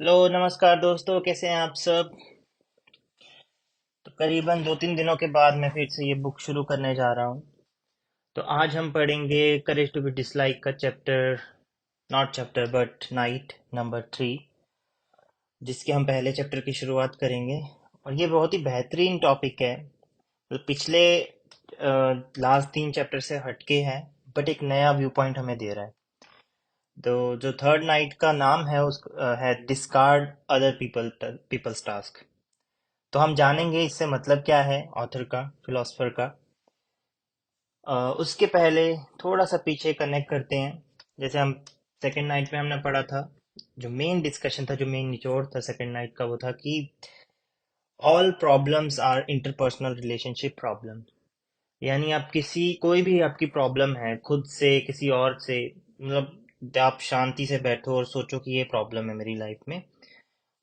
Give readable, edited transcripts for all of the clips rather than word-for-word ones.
Hello नमस्कार दोस्तों, कैसे हैं आप सब। तो करीबन 2-3 दिनों के बाद मैं फिर से ये बुक शुरू करने जा रहा हूँ। तो आज हम पढ़ेंगे करेज टू बी डिसलाइक का chapter, not chapter but night number 3, जिसके हम पहले चैप्टर की शुरुआत करेंगे। और ये बहुत ही बेहतरीन टॉपिक है। तो पिछले लास्ट 3 चैप्टर से हटके है, बट एक नया व्यू पॉइंट हमें दे रहा है। तो जो थर्ड नाइट का नाम है उस है डिस्कार्ड अदर पीपल्स टास्क। तो हम जानेंगे इससे मतलब क्या है ऑथर का, फिलोसफर का। उसके पहले थोड़ा सा पीछे कनेक्ट करते हैं। जैसे हम सेकेंड नाइट में हमने पढ़ा था, जो मेन डिस्कशन था, जो मेन निचोड़ था सेकेंड नाइट का, वो था कि all problems are interpersonal relationship problem. यानी आप किसी कोई भी आपकी प्रॉब्लम है खुद से किसी और से, मतलब आप शांति से बैठो और सोचो कि ये प्रॉब्लम है मेरी लाइफ में।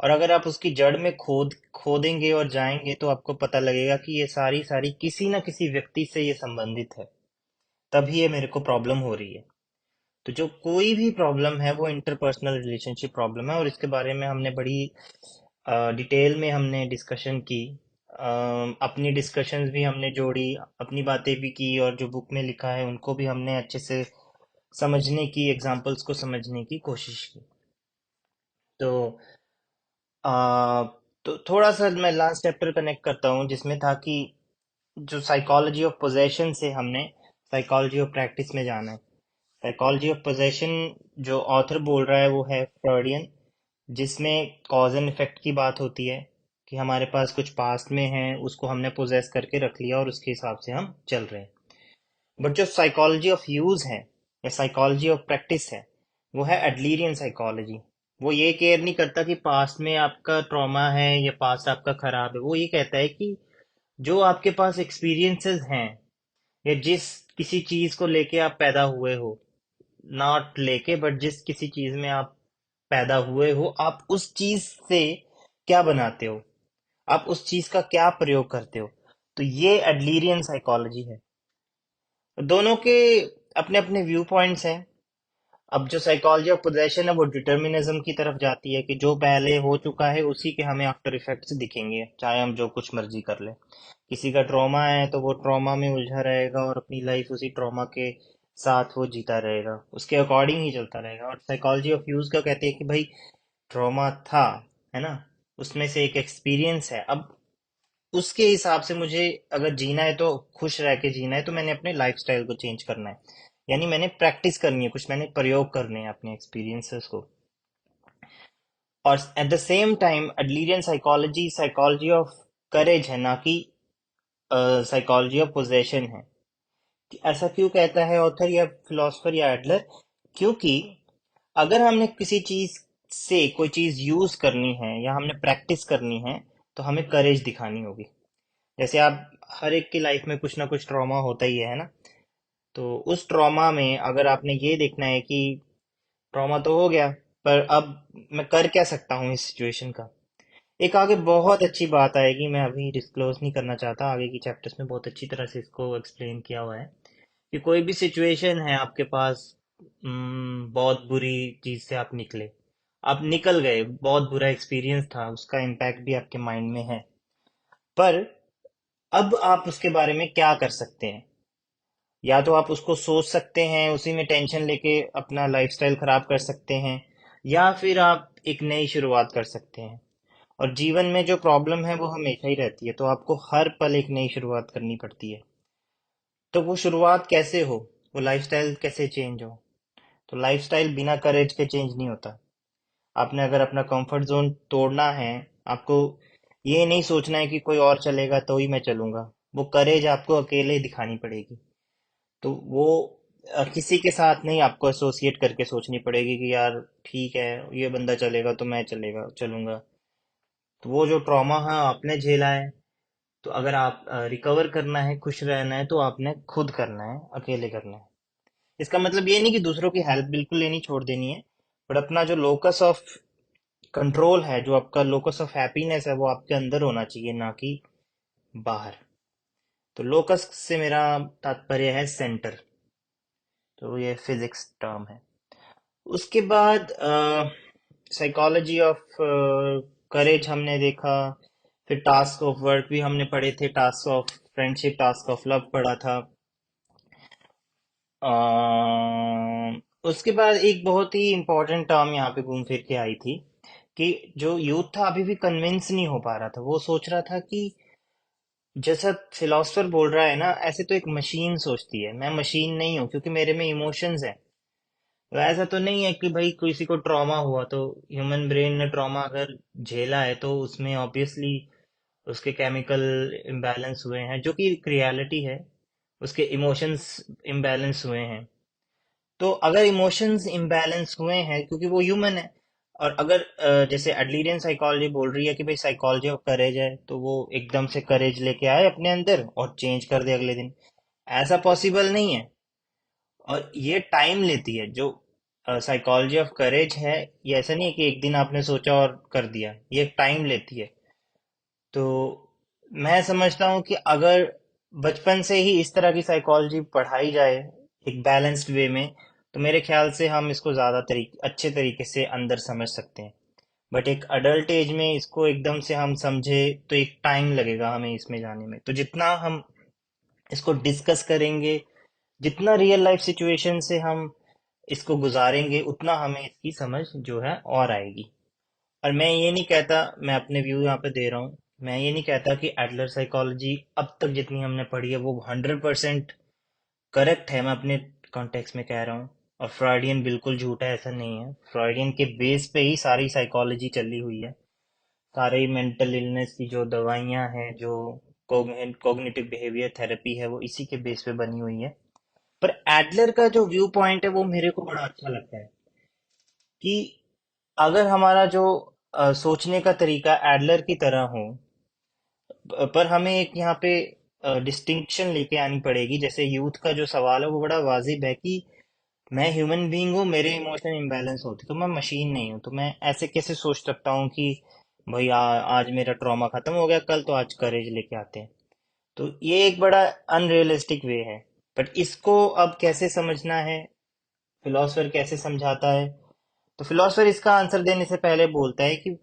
और अगर आप उसकी जड़ में खोदेंगे और जाएंगे तो आपको पता लगेगा कि ये सारी सारी किसी ना किसी व्यक्ति से ये संबंधित है, तभी ये मेरे को प्रॉब्लम हो रही है। तो जो कोई भी प्रॉब्लम है वो इंटरपर्सनल रिलेशनशिप प्रॉब्लम है, और इसके बारे में हमने बड़ी डिटेल में हमने डिस्कशन की। अपनी डिस्कशंस भी हमने जोड़ी, अपनी बातें भी की, और जो बुक में लिखा है उनको भी हमने अच्छे से समझने की, एग्जाम्पल्स को समझने की कोशिश की। तो आ, तो थोड़ा सा मैं लास्ट चैप्टर कनेक्ट करता हूँ, जिसमें था कि जो साइकोलॉजी ऑफ पोजेशन से हमने साइकोलॉजी ऑफ प्रैक्टिस में जाना है। साइकोलॉजी ऑफ पोजेशन जो ऑथर बोल रहा है वो है फ्रॉडियन, जिसमें कॉज एंड इफेक्ट की बात होती है कि हमारे पास कुछ पास्ट में है, उसको हमने पोजेस करके रख लिया और उसके हिसाब से हम चल रहे हैं। बट जो साइकोलॉजी ऑफ यूज है या साइकोलॉजी ऑफ प्रैक्टिस है, वो है एडलरियन साइकोलॉजी। वो ये केयर नहीं करता कि पास्ट में आपका ट्रॉमा है या पास्ट आपका खराब है। वो ये कहता है कि जो आपके पास एक्सपीरियंसेस हैं, या जिस किसी चीज को लेके आप पैदा हुए हो, नॉट लेके बट जिस किसी चीज में आप पैदा हुए हो, आप उस चीज से क्या बनाते हो, आप उस चीज का क्या प्रयोग करते हो। तो ये एडलरियन साइकोलॉजी है। दोनों के अपने अपने व्यू पॉइंट्स हैं। अब जो साइकोलॉजी ऑफ पोजेशन है वो डिटर्मिनिज्म की तरफ जाती है कि जो पहले हो चुका है उसी के हमें आफ्टर इफेक्ट्स दिखेंगे, चाहे हम जो कुछ मर्जी कर ले। किसी का ट्रॉमा है तो वो ट्रॉमा में उलझा रहेगा और अपनी लाइफ उसी ट्रॉमा के साथ वो जीता रहेगा, उसके अकॉर्डिंग ही चलता रहेगा। और साइकोलॉजी ऑफ यूज का कहते हैं कि भाई ट्रॉमा था, है ना, उसमें से एक एक्सपीरियंस है। अब उसके हिसाब से मुझे अगर जीना है, तो खुश रह के जीना है, तो मैंने अपने लाइफस्टाइल को चेंज करना है। यानी मैंने प्रैक्टिस करनी है, कुछ मैंने प्रयोग करने हैं अपने एक्सपीरियंसेस को। और at the same time Adlerian psychology psychology of courage है, ना कि साइकोलॉजी ऑफ पोजेशन है। ऐसा क्यों कहता है ऑथर या फिलोसफर या एडलर? क्योंकि अगर हमने किसी चीज से कोई चीज यूज करनी है या हमने प्रैक्टिस करनी है, तो हमें करेज दिखानी होगी। जैसे आप, हर एक की लाइफ में कुछ ना कुछ ट्रॉमा होता ही है ना। तो उस ट्रॉमा में अगर आपने ये देखना है कि ट्रॉमा तो हो गया, पर अब मैं कर क्या सकता हूँ इस सिचुएशन का। एक आगे बहुत अच्छी बात आएगी, मैं अभी डिस्क्लोज नहीं करना चाहता, आगे की चैप्टर्स में बहुत अच्छी तरह से इसको एक्सप्लेन किया हुआ है कि कोई भी सिचुएशन है आपके पास, बहुत बुरी चीज से आप निकले, आप निकल गए, बहुत बुरा एक्सपीरियंस था, उसका इम्पैक्ट भी आपके माइंड में है। पर अब आप उसके बारे में क्या कर सकते हैं? या तो आप उसको सोच सकते हैं, उसी में टेंशन लेके अपना लाइफस्टाइल खराब कर सकते हैं, या फिर आप एक नई शुरुआत कर सकते हैं। और जीवन में जो प्रॉब्लम है वो हमेशा ही रहती है, तो आपको हर पल एक नई शुरुआत करनी पड़ती है। तो वो शुरुआत कैसे हो, वो लाइफस्टाइल कैसे चेंज हो? तो लाइफस्टाइल बिना करेज के चेंज नहीं होता। आपने अगर अपना कंफर्ट जोन तोड़ना है, आपको ये नहीं सोचना है कि कोई और चलेगा तो ही मैं चलूंगा। वो करेज आपको अकेले दिखानी पड़ेगी। तो वो किसी के साथ नहीं, आपको एसोसिएट करके सोचनी पड़ेगी कि यार ठीक है, ये बंदा चलेगा तो मैं चलूंगा। तो वो जो ट्रॉमा है आपने झेला है, तो अगर आप रिकवर करना है, खुश रहना है, तो आपने खुद करना है, अकेले करना है। इसका मतलब ये नहीं कि दूसरों की हेल्प बिल्कुल लेनी छोड़ देनी है, बट अपना जो लोकस ऑफ कंट्रोल है, जो आपका लोकस ऑफ हैप्पीनेस है, वो आपके अंदर होना चाहिए, ना कि बाहर। तो लोकस से मेरा तात्पर्य है सेंटर। तो ये फिजिक्स टर्म है। उसके बाद साइकोलॉजी ऑफ करेज हमने देखा, फिर टास्क ऑफ वर्क भी हमने पढ़े थे, task of friendship, task of love पढ़ा था। उसके बाद एक बहुत ही इम्पोर्टेंट टर्म यहाँ पे घूम फिर के आई थी कि जो यूथ था अभी भी कन्विंस नहीं हो पा रहा था। वो सोच रहा था कि जैसा फिलोसफर बोल रहा है ना, ऐसे तो एक मशीन सोचती है, मैं मशीन नहीं हूँ क्योंकि मेरे में इमोशंस हैं। तो ऐसा तो नहीं है कि भाई किसी को ट्रॉमा हुआ तो ह्यूमन ब्रेन ने ट्रॉमा अगर झेला है तो उसमें ऑब्वियसली उसके केमिकल इम्बैलेंस हुए हैं, जो कि एक रियलिटी है। उसके इमोशंस इम्बैलेंस हुए हैं। तो अगर इमोशंस इम्बैलेंस हुए हैं क्योंकि वो ह्यूमन है, और अगर जैसे एडलिरियन साइकोलॉजी बोल रही है कि भाई साइकोलॉजी ऑफ करेज है, तो वो एकदम से करेज लेके आए अपने अंदर और चेंज कर दे अगले दिन, ऐसा पॉसिबल नहीं है। और ये टाइम लेती है। जो साइकोलॉजी ऑफ करेज है, ये ऐसा नहीं है कि एक दिन आपने सोचा और कर दिया, ये टाइम लेती है। तो मैं समझता हूँ कि अगर बचपन से ही इस तरह की साइकोलॉजी पढ़ाई जाए एक बैलेंस्ड वे में, तो मेरे ख्याल से हम इसको अच्छे तरीके से अंदर समझ सकते हैं। बट एक अडल्ट एज में इसको एकदम से हम समझे तो एक टाइम लगेगा हमें इसमें जाने में। तो जितना हम इसको डिस्कस करेंगे, जितना रियल लाइफ सिचुएशन से हम इसको गुजारेंगे, उतना हमें इसकी समझ जो है और आएगी। और मैं ये नहीं कहता, मैं अपने व्यू यहाँ पे दे रहा हूँ, मैं ये नहीं कहता कि एडलर साइकोलॉजी अब तक जितनी हमने पढ़ी है वो 100% करेक्ट है। मैं अपने कॉन्टेक्स्ट में कह रहा हूँ। और फ्रॉइडियन बिल्कुल झूठा है, ऐसा नहीं है। फ्रॉइडियन के बेस पे ही सारी साइकोलॉजी चली हुई है। सारे मेंटल इलनेस की जो दवाइयाँ हैं, जो कॉग्निटिव बिहेवियर थेरेपी है, वो इसी के बेस पे बनी हुई है। पर एडलर का जो व्यू पॉइंट है वो मेरे को बड़ा अच्छा लगता है कि अगर हमारा जो सोचने का तरीका एडलर की तरह हो, पर हमें एक यहाँ पे डिस्टिंक्शन लेके आनी पड़ेगी। जैसे यूथ का जो सवाल है वो बड़ा वाजिब है कि मैं ह्यूमन बीइंग हूँ, मेरे इमोशन इम्बैलेंस होते तो मैं मशीन नहीं हूँ। तो मैं ऐसे कैसे सोच सकता हूँ कि भाई आज मेरा ट्रॉमा खत्म हो गया, कल तो आज करेज लेके आते हैं। तो ये एक बड़ा अनरियलिस्टिक वे है। बट इसको अब कैसे समझना है, फिलोसफर कैसे समझाता है? तो फिलोसफर इसका आंसर देने से पहले बोलता है कि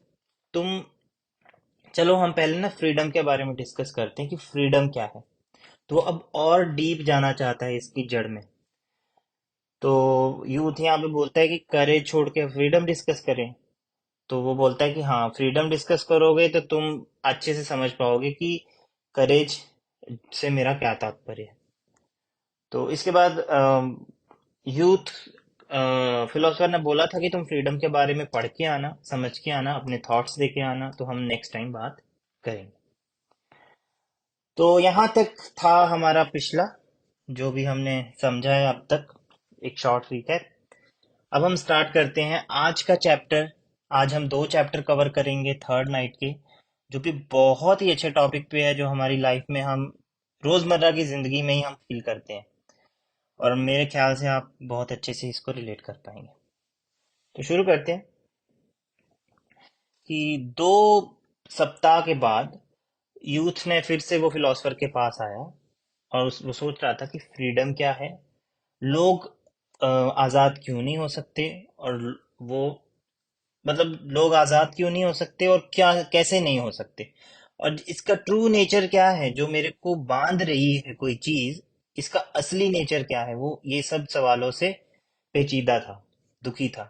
तुम, चलो हम पहले ना फ्रीडम के बारे में डिस्कस करते हैं कि फ्रीडम क्या है। तो वो अब और डीप जाना चाहता है इसकी जड़ में। तो यूथ यहाँ पे बोलता है कि करेज छोड़ के फ्रीडम डिस्कस करें। तो वो बोलता है कि हाँ, फ्रीडम डिस्कस करोगे तो तुम अच्छे से समझ पाओगे कि करेज से मेरा क्या तात्पर्य है। तो इसके बाद यूथ फिलोसफर ने बोला था कि तुम फ्रीडम के बारे में पढ़ के आना, समझ के आना, अपने थॉट्स दे के आना, तो हम नेक्स्ट टाइम बात करेंगे। तो यहाँ तक था हमारा पिछला, जो भी हमने समझा है अब तक, एक शॉर्ट रिकैप। अब हम स्टार्ट करते हैं आज का चैप्टर। आज हम दो चैप्टर कवर करेंगे थर्ड नाइट के, जो कि बहुत ही अच्छे टॉपिक पे है, जो हमारी लाइफ में हम रोजमर्रा की जिंदगी में ही हम फील करते हैं। और मेरे ख्याल से आप बहुत अच्छे से इसको रिलेट कर पाएंगे। तो शुरू करते हैं कि 2 सप्ताह के बाद यूथ ने फिर से वो फिलोसफर के पास आया, और वो सोच रहा था कि फ्रीडम क्या है, लोग आज़ाद क्यों नहीं हो सकते, और वो, मतलब लोग आज़ाद क्यों नहीं हो सकते और क्या कैसे नहीं हो सकते, और इसका ट्रू नेचर क्या है, जो मेरे को बांध रही है कोई चीज़, इसका असली नेचर क्या है। वो ये सब सवालों से पेचीदा था, दुखी था।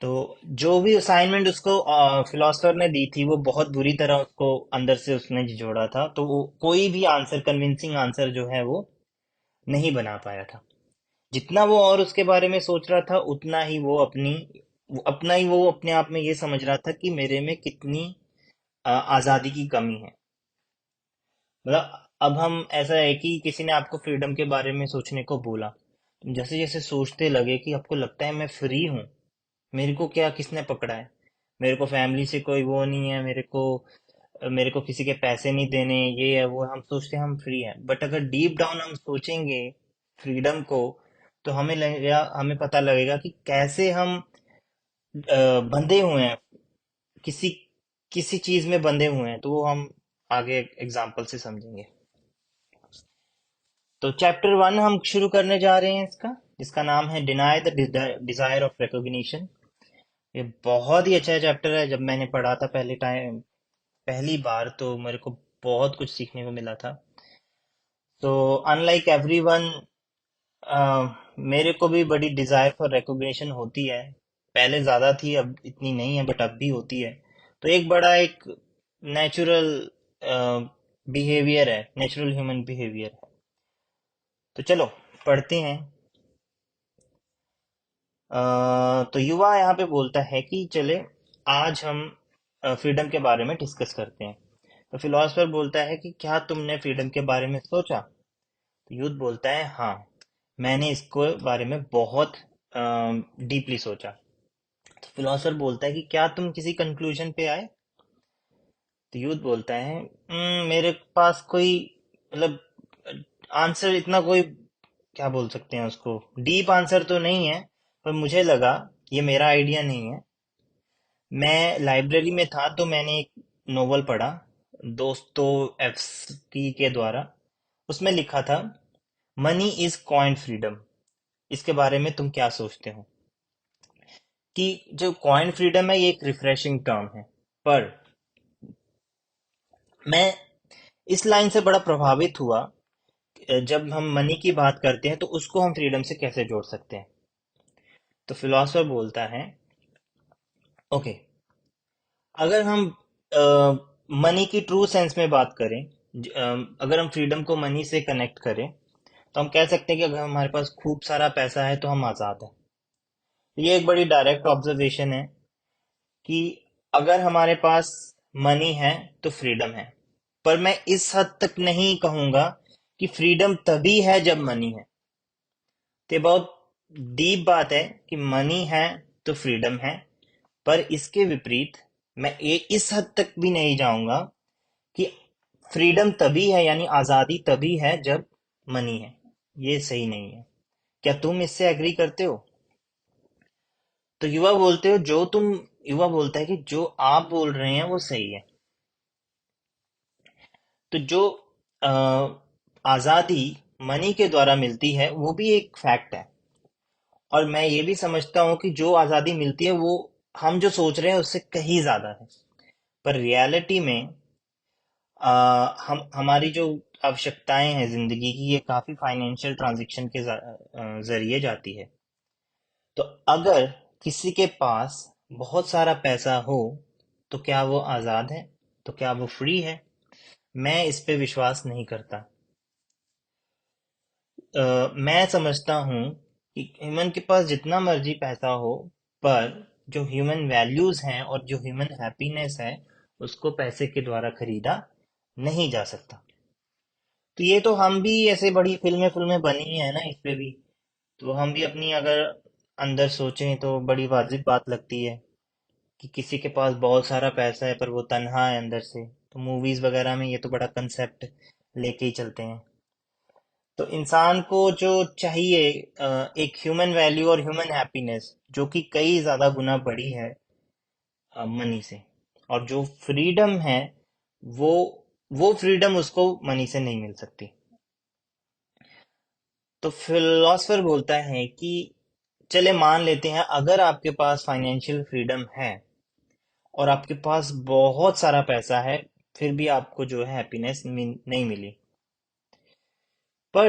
तो जो भी असाइनमेंट उसको फिलोसफर ने दी थी, वो बहुत बुरी तरह उसको अंदर से उसने जोड़ा था। तो वो कोई भी आंसर, कन्विंसिंग आंसर जो है वो नहीं बना पाया था। जितना वो और उसके बारे में सोच रहा था, उतना ही वो अपने आप में ये समझ रहा था कि मेरे में कितनी आजादी की कमी है। मतलब अब हम, ऐसा है कि किसी ने आपको फ्रीडम के बारे में सोचने को बोला, तुम जैसे जैसे सोचते लगे कि आपको लगता है मैं फ्री हूँ, मेरे को क्या किसने पकड़ा है, मेरे को फैमिली से कोई वो नहीं है, मेरे को किसी के पैसे नहीं देने, ये है वो है, हम सोचते हैं हम फ्री हैं। बट अगर डीप डाउन हम सोचेंगे फ्रीडम को, तो हमें पता लगेगा कि कैसे हम बंधे हुए हैं, किसी किसी चीज में बंधे हुए हैं। तो वो हम आगे एग्जाम्पल से समझेंगे। तो चैप्टर 1 हम शुरू करने जा रहे हैं इसका, जिसका नाम है deny the desire of recognition. ये बहुत ही अच्छा चैप्टर है। जब मैंने पढ़ा था पहली बार, तो मेरे को बहुत कुछ सीखने को मिला था। तो अनलाइक एवरीवन, मेरे को भी बड़ी डिजायर फॉर रिकॉग्निशन होती है। पहले ज्यादा थी, अब इतनी नहीं है, बट अब भी होती है। तो एक नेचुरल बिहेवियर है, नेचुरल ह्यूमन बिहेवियर है। तो चलो पढ़ते हैं। तो युवा यहाँ पे बोलता है कि चले आज हम फ्रीडम के बारे में डिस्कस करते हैं। तो फिलोसफर बोलता है कि क्या तुमने फ्रीडम के बारे में सोचा? तो यूथ बोलता है हाँ, मैंने इसको बारे में बहुत डीपली सोचा। तो फिलोसफर बोलता है कि क्या तुम किसी कंक्लूजन पे आए? तो यूथ बोलता है मेरे पास कोई मतलब आंसर इतना कोई, क्या बोल सकते हैं उसको, डीप आंसर तो नहीं है, पर मुझे लगा ये मेरा आइडिया नहीं है। मैं लाइब्रेरी में था तो मैंने एक नोवेल पढ़ा, दोस्तोयेव्स्की के द्वारा। उसमें लिखा था, मनी इज कॉइन्ड फ्रीडम। इसके बारे में तुम क्या सोचते हो? कि जो कॉइन फ्रीडम है ये एक रिफ्रेशिंग टर्म है, पर मैं इस लाइन से बड़ा प्रभावित हुआ। जब हम मनी की बात करते हैं तो उसको हम फ्रीडम से कैसे जोड़ सकते हैं? तो फिलोसफर बोलता है, ओके, अगर हम मनी की ट्रू सेंस में बात करें, अगर हम फ्रीडम को मनी से कनेक्ट करें, तो हम कह सकते हैं कि अगर हमारे पास खूब सारा पैसा है तो हम आज़ाद हैं। ये एक बड़ी डायरेक्ट ऑब्जर्वेशन है कि अगर हमारे पास मनी है तो फ्रीडम है। पर मैं इस हद तक नहीं कहूंगा कि फ्रीडम तभी है जब मनी है। तो ये बहुत डीप बात है कि मनी है तो फ्रीडम है। पर इसके विपरीत मैं इस हद तक भी नहीं जाऊंगा कि फ्रीडम तभी है, यानी आजादी तभी है जब मनी है। ये सही नहीं है। क्या तुम इससे एग्री करते हो? तो युवा बोलता है कि जो आप बोल रहे हैं वो सही है। तो जो अ, आजादी मनी के द्वारा मिलती है वो भी एक फैक्ट है। और मैं ये भी समझता हूँ कि जो आजादी मिलती है वो हम जो सोच रहे हैं उससे कहीं ज्यादा है। पर रियलिटी में हम हमारी जो आवश्यकताएं हैं जिंदगी की, ये काफी फाइनेंशियल ट्रांजैक्शन के जरिए जाती है। तो अगर किसी के पास बहुत सारा पैसा हो तो क्या वो आजाद है? तो क्या वो फ्री है? मैं इस पे विश्वास नहीं करता। मैं समझता हूँ कि ह्यूमन के पास जितना मर्जी पैसा हो, पर जो ह्यूमन वैल्यूज हैं और जो ह्यूमन हैप्पीनेस है, उसको पैसे के द्वारा खरीदा नहीं जा सकता। तो ये तो हम भी ऐसे बड़ी फिल्में फिल्में बनी है ना इस पे भी, तो हम भी अपनी अगर अंदर सोचें तो बड़ी वाजिब बात लगती है कि किसी के पास बहुत सारा पैसा है पर वो तन्हा है अंदर से। तो मूवीज वगैरह में ये तो बड़ा कंसेप्ट लेके ही चलते हैं। तो इंसान को जो चाहिए, एक ह्यूमन वैल्यू और ह्यूमन हैप्पीनेस, जो कि कई ज्यादा गुना बड़ी है मनी से। और जो फ्रीडम है, वो वो फ्रीडम उसको मनी से नहीं मिल सकती। तो फिलोसफर बोलता है कि चले मान लेते हैं अगर आपके पास फाइनेंशियल फ्रीडम है और आपके पास बहुत सारा पैसा है, फिर भी आपको जो है हैप्पीनेस नहीं मिली। पर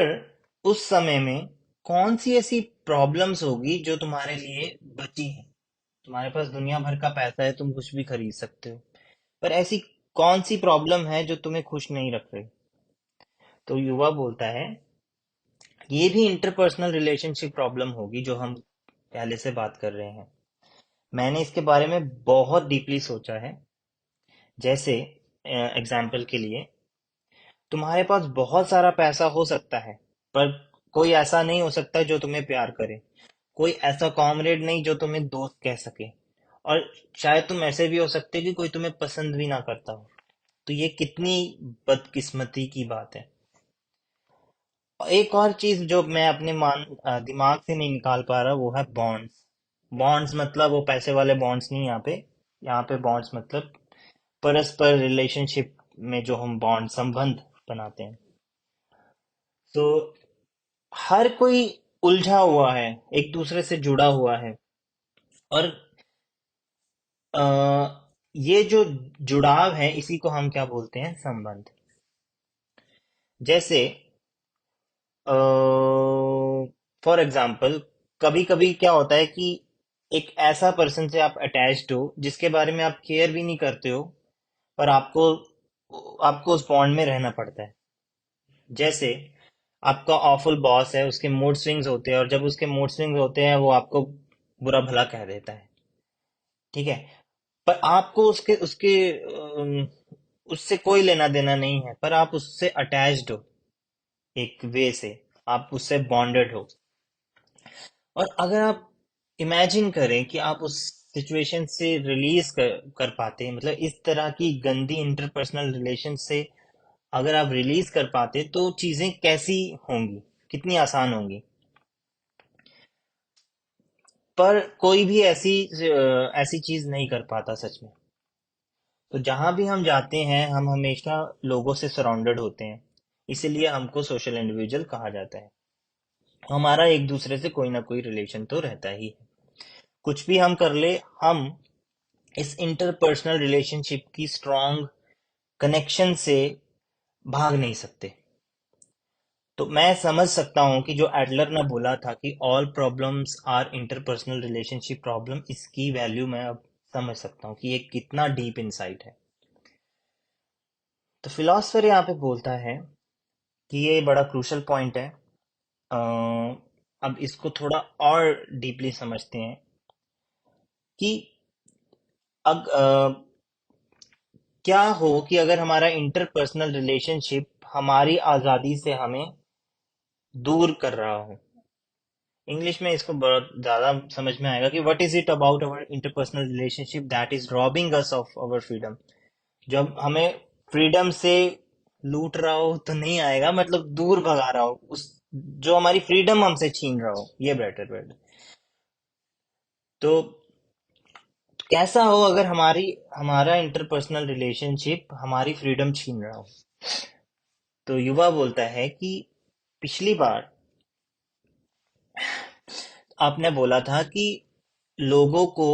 उस समय में कौन सी ऐसी प्रॉब्लम्स होगी जो तुम्हारे लिए बची हैं? तुम्हारे पास दुनिया भर का पैसा है, तुम कुछ भी खरीद सकते हो, पर ऐसी कौन सी प्रॉब्लम है जो तुम्हें खुश नहीं रख रही? तो युवा बोलता है, ये भी इंटरपर्सनल रिलेशनशिप प्रॉब्लम होगी जो हम पहले से बात कर रहे हैं। मैंने इसके बारे में बहुत डीपली सोचा है। जैसे एग्जाम्पल के लिए, तुम्हारे पास बहुत सारा पैसा हो सकता है, पर कोई ऐसा नहीं हो सकता जो तुम्हें प्यार करे। कोई ऐसा कॉमरेड नहीं जो तुम्हें दोस्त कह सके। और शायद तुम ऐसे भी हो सकते हो कि कोई तुम्हें पसंद भी ना करता हो। तो ये कितनी बदकिस्मती की बात है। और एक और चीज जो मैं अपने दिमाग से नहीं निकाल पा रहा, वो है बॉन्ड्स। बॉन्ड्स मतलब वो पैसे वाले बॉन्ड्स नहीं, यहाँ पे बॉन्ड्स मतलब परस्पर रिलेशनशिप में जो हम बॉन्ड संबंध बनाते हैं। तो हर कोई उलझा हुआ है, एक दूसरे से जुड़ा हुआ है। और ये जो जुड़ाव है इसी को हम क्या बोलते हैं, संबंध। जैसे फॉर एग्जाम्पल, कभी कभी क्या होता है कि एक ऐसा पर्सन से आप अटैच्ड हो जिसके बारे में आप केयर भी नहीं करते हो, पर आपको आपको उस बॉन्ड में रहना पड़ता है। जैसे आपका ऑफुल बॉस है, उसके मूड स्विंग्स होते हैं, और जब उसके मूड स्विंग्स होते हैं वो आपको बुरा भला कह देता है, ठीक है। पर आपको उसके उसके उससे कोई लेना देना नहीं है, पर आप उससे अटैच्ड हो एक वे से, आप उससे बॉन्डेड हो। और अगर आप इमेजिन करें कि आप उस सिचुएशन से रिलीज कर पाते, मतलब इस तरह की गंदी इंटरपर्सनल रिलेशन से अगर आप रिलीज कर पाते तो चीजें कैसी होंगी, कितनी आसान होंगी। पर कोई भी ऐसी चीज नहीं कर पाता सच में। तो जहां भी हम जाते हैं हम हमेशा लोगों से सराउंडेड होते हैं, इसीलिए हमको सोशल इंडिविजुअल कहा जाता है। हमारा एक दूसरे से कोई ना कोई रिलेशन तो रहता ही है। कुछ भी हम कर ले, हम इस इंटरपर्सनल रिलेशनशिप की स्ट्रॉन्ग कनेक्शन से भाग नहीं सकते। तो मैं समझ सकता हूँ कि जो एडलर ने बोला था कि all problems are interpersonal relationship problem, इसकी वैल्यू मैं अब समझ सकता हूँ कि ये कितना डीप इनसाइट है। तो फिलोसफर यहाँ पे बोलता है कि ये बड़ा क्रूशल पॉइंट है। अ, अब इसको थोड़ा और डीपली समझते हैं कि क्या हो कि अगर हमारा इंटरपर्सनल रिलेशनशिप हमारी आज़ादी से हमें दूर कर रहा हो। इंग्लिश में इसको बहुत ज़्यादा समझ में आएगा कि what is it about our interpersonal relationship that is robbing us of our freedom. जब हमें फ्रीडम से लूट रहा हो तो नहीं आएगा, मतलब दूर भगा रहा हो, उस जो हमारी फ्रीडम हमसे छीन रहा हो, ये बेटर बेटर। तो कैसा हो अगर हमारी हमारा इंटरपर्सनल रिलेशनशिप हमारी फ्रीडम छीन रहा हो। तो युवा बोलता है कि पिछली बार आपने बोला था कि लोगों को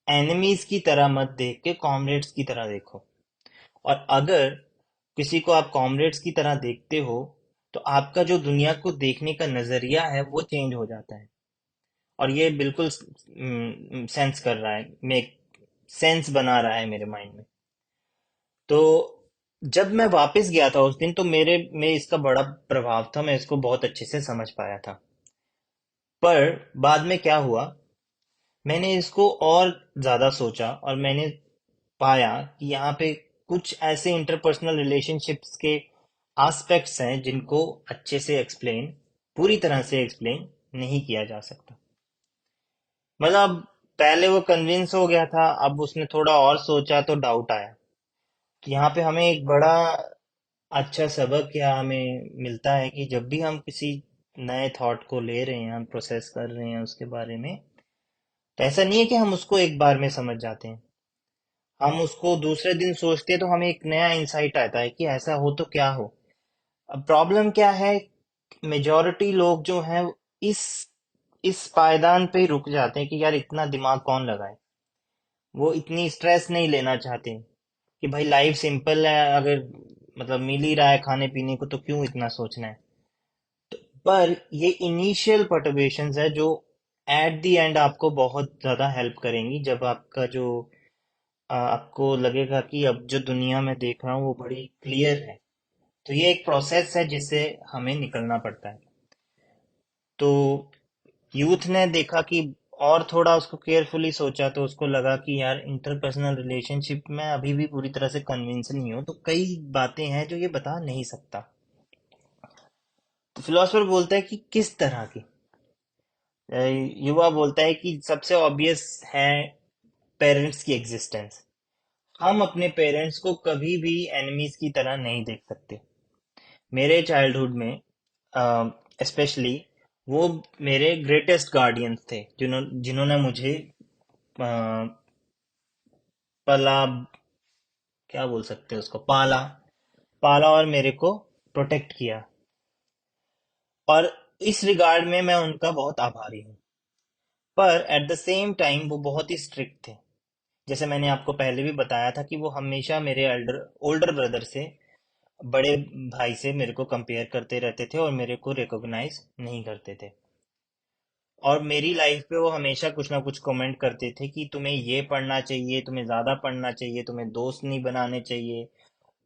एनिमीज की तरह मत देख के कॉमरेड्स की तरह देखो। और अगर किसी को आप कॉमरेड्स की तरह देखते हो तो आपका जो दुनिया को देखने का नजरिया है वो चेंज हो जाता है। और ये बिल्कुल सेंस कर रहा है, मेक सेंस बना रहा है मेरे माइंड में। तो जब मैं वापस गया था उस दिन तो मेरे में इसका बड़ा प्रभाव था, मैं इसको बहुत अच्छे से समझ पाया था। पर बाद में क्या हुआ, मैंने इसको और ज्यादा सोचा और मैंने पाया कि यहाँ पे कुछ ऐसे इंटरपर्सनल रिलेशनशिप्स के एस्पेक्ट्स हैं जिनको अच्छे से एक्सप्लेन, पूरी तरह से एक्सप्लेन नहीं किया जा सकता। मतलब पहले वो कन्विंस हो गया था, अब उसने थोड़ा और सोचा तो डाउट आया। तो यहाँ पे हमें एक बड़ा अच्छा सबक क्या हमें मिलता है कि जब भी हम किसी नए थॉट को ले रहे हैं, हम प्रोसेस कर रहे हैं उसके बारे में, तो ऐसा नहीं है कि हम उसको एक बार में समझ जाते हैं। हम उसको दूसरे दिन सोचते हैं तो हमें एक नया इंसाइट आता है कि ऐसा हो तो क्या हो। अब प्रॉब्लम क्या है, मेजॉरिटी लोग जो हैं इस इस पायदान पे ही रुक जाते हैं कि यार इतना दिमाग कौन लगाए। वो इतनी स्ट्रेस नहीं लेना चाहते कि भाई लाइफ सिंपल है, अगर मतलब मिल ही रहा है खाने पीने को तो क्यों इतना सोचना है। पर ये इनिशियल पर्टर्बेशंस है जो एट द एंड आपको बहुत ज्यादा हेल्प करेंगी, जब आपका जो आपको लगेगा कि अब जो दुनिया में देख रहा हूँ वो बड़ी क्लियर है। तो ये एक प्रोसेस है जिससे हमें निकलना पड़ता है। तो यूथ ने देखा कि और थोड़ा उसको केयरफुली सोचा तो उसको लगा कि यार इंटरपर्सनल रिलेशनशिप में अभी भी पूरी तरह से कन्विंस नहीं हो, तो कई बातें हैं जो ये बता नहीं सकता। तो फिलोसफर बोलता है कि किस तरह की। अ, युवा बोलता है कि सबसे ऑब्वियस है पेरेंट्स की एग्जिस्टेंस। हम अपने पेरेंट्स को कभी भी एनिमीज की तरह नहीं देख सकते। मेरे चाइल्डहुड में स्पेशली वो मेरे ग्रेटेस्ट गार्डियंस थे, जिन्होंने मुझे अ, पला, क्या बोल सकते हैं उसको, पाला पाला और मेरे को प्रोटेक्ट किया। और इस रिगार्ड में मैं उनका बहुत आभारी हूँ। पर एट द सेम टाइम वो बहुत ही स्ट्रिक्ट थे। जैसे मैंने आपको पहले भी बताया था कि वो हमेशा मेरे एल्डर ओल्डर ब्रदर से, बड़े भाई से मेरे को कंपेयर करते रहते थे और मेरे को रिकॉग्नाइज नहीं करते थे। और मेरी लाइफ पे वो हमेशा कुछ ना कुछ कमेंट करते थे कि तुम्हें ये पढ़ना चाहिए, तुम्हें ज़्यादा पढ़ना चाहिए, तुम्हें दोस्त नहीं बनाने चाहिए,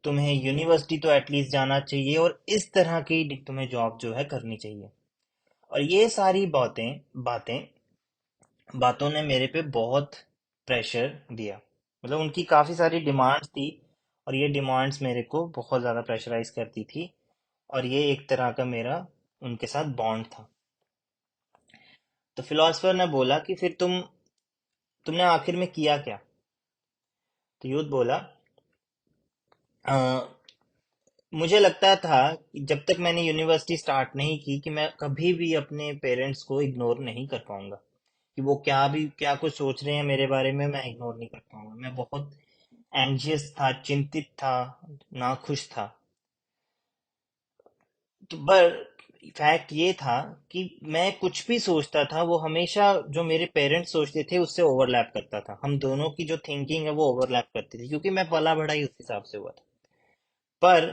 तुम्हें यूनिवर्सिटी तो एटलीस्ट जाना चाहिए, और इस तरह की तुम्हें जॉब जो है करनी चाहिए। और ये सारी बातें बातें बातों ने मेरे पे बहुत प्रेशर दिया। मतलब उनकी काफ़ी सारी डिमांड्स थी, और ये डिमांड्स मेरे को बहुत ज़्यादा प्रेशराइज करती थी। और ये एक तरह का मेरा उनके साथ बॉन्ड था। तो फिलोसफर ने बोला कि फिर तुमने आखिर में किया क्या? तो यूथ बोला, "अ, मुझे लगता था कि जब तक मैंने यूनिवर्सिटी स्टार्ट नहीं की कि मैं कभी भी अपने पेरेंट्स को इग्नोर नहीं कर पाऊंगा, कि वो क्या कुछ सोच रहे हैं मेरे बारे में मैं इग्नोर नहीं कर पाऊंगा। मैं बहुत एंजियस था, चिंतित था, नाखुश था। तो पर फैक्ट ये था कि मैं कुछ भी सोचता था वो हमेशा जो मेरे पेरेंट्स सोचते थे उससे ओवरलैप करता था। हम दोनों की जो थिंकिंग है वो ओवरलैप करती थी, क्योंकि मैं पला बड़ा ही उस हिसाब से हुआ था। पर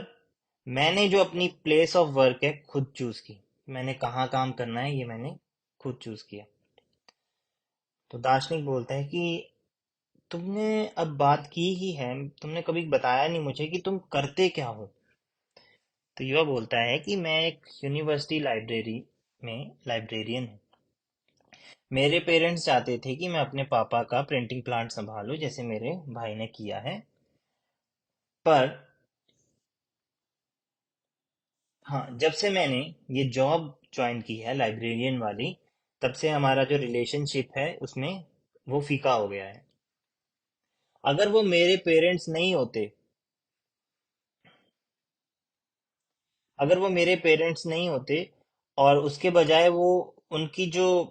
मैंने जो अपनी प्लेस ऑफ वर्क है खुद चूज की। मैंने कहाँ काम करना है ये मैंने खुद चूज किया। तो दार्शनिक बोलते हैं कि तुमने अब बात की ही है, तुमने कभी बताया नहीं मुझे कि तुम करते क्या हो। तो युवा बोलता है कि मैं एक यूनिवर्सिटी लाइब्रेरी में लाइब्रेरियन हूँ। मेरे पेरेंट्स चाहते थे कि मैं अपने पापा का प्रिंटिंग प्लांट संभालूं जैसे मेरे भाई ने किया है। पर हाँ, जब से मैंने ये जॉब ज्वाइन की है लाइब्रेरियन वाली, तब से हमारा जो रिलेशनशिप है उसमें वो फीका हो गया है। अगर वो मेरे पेरेंट्स नहीं होते अगर वो मेरे पेरेंट्स नहीं होते और उसके बजाय वो उनकी जो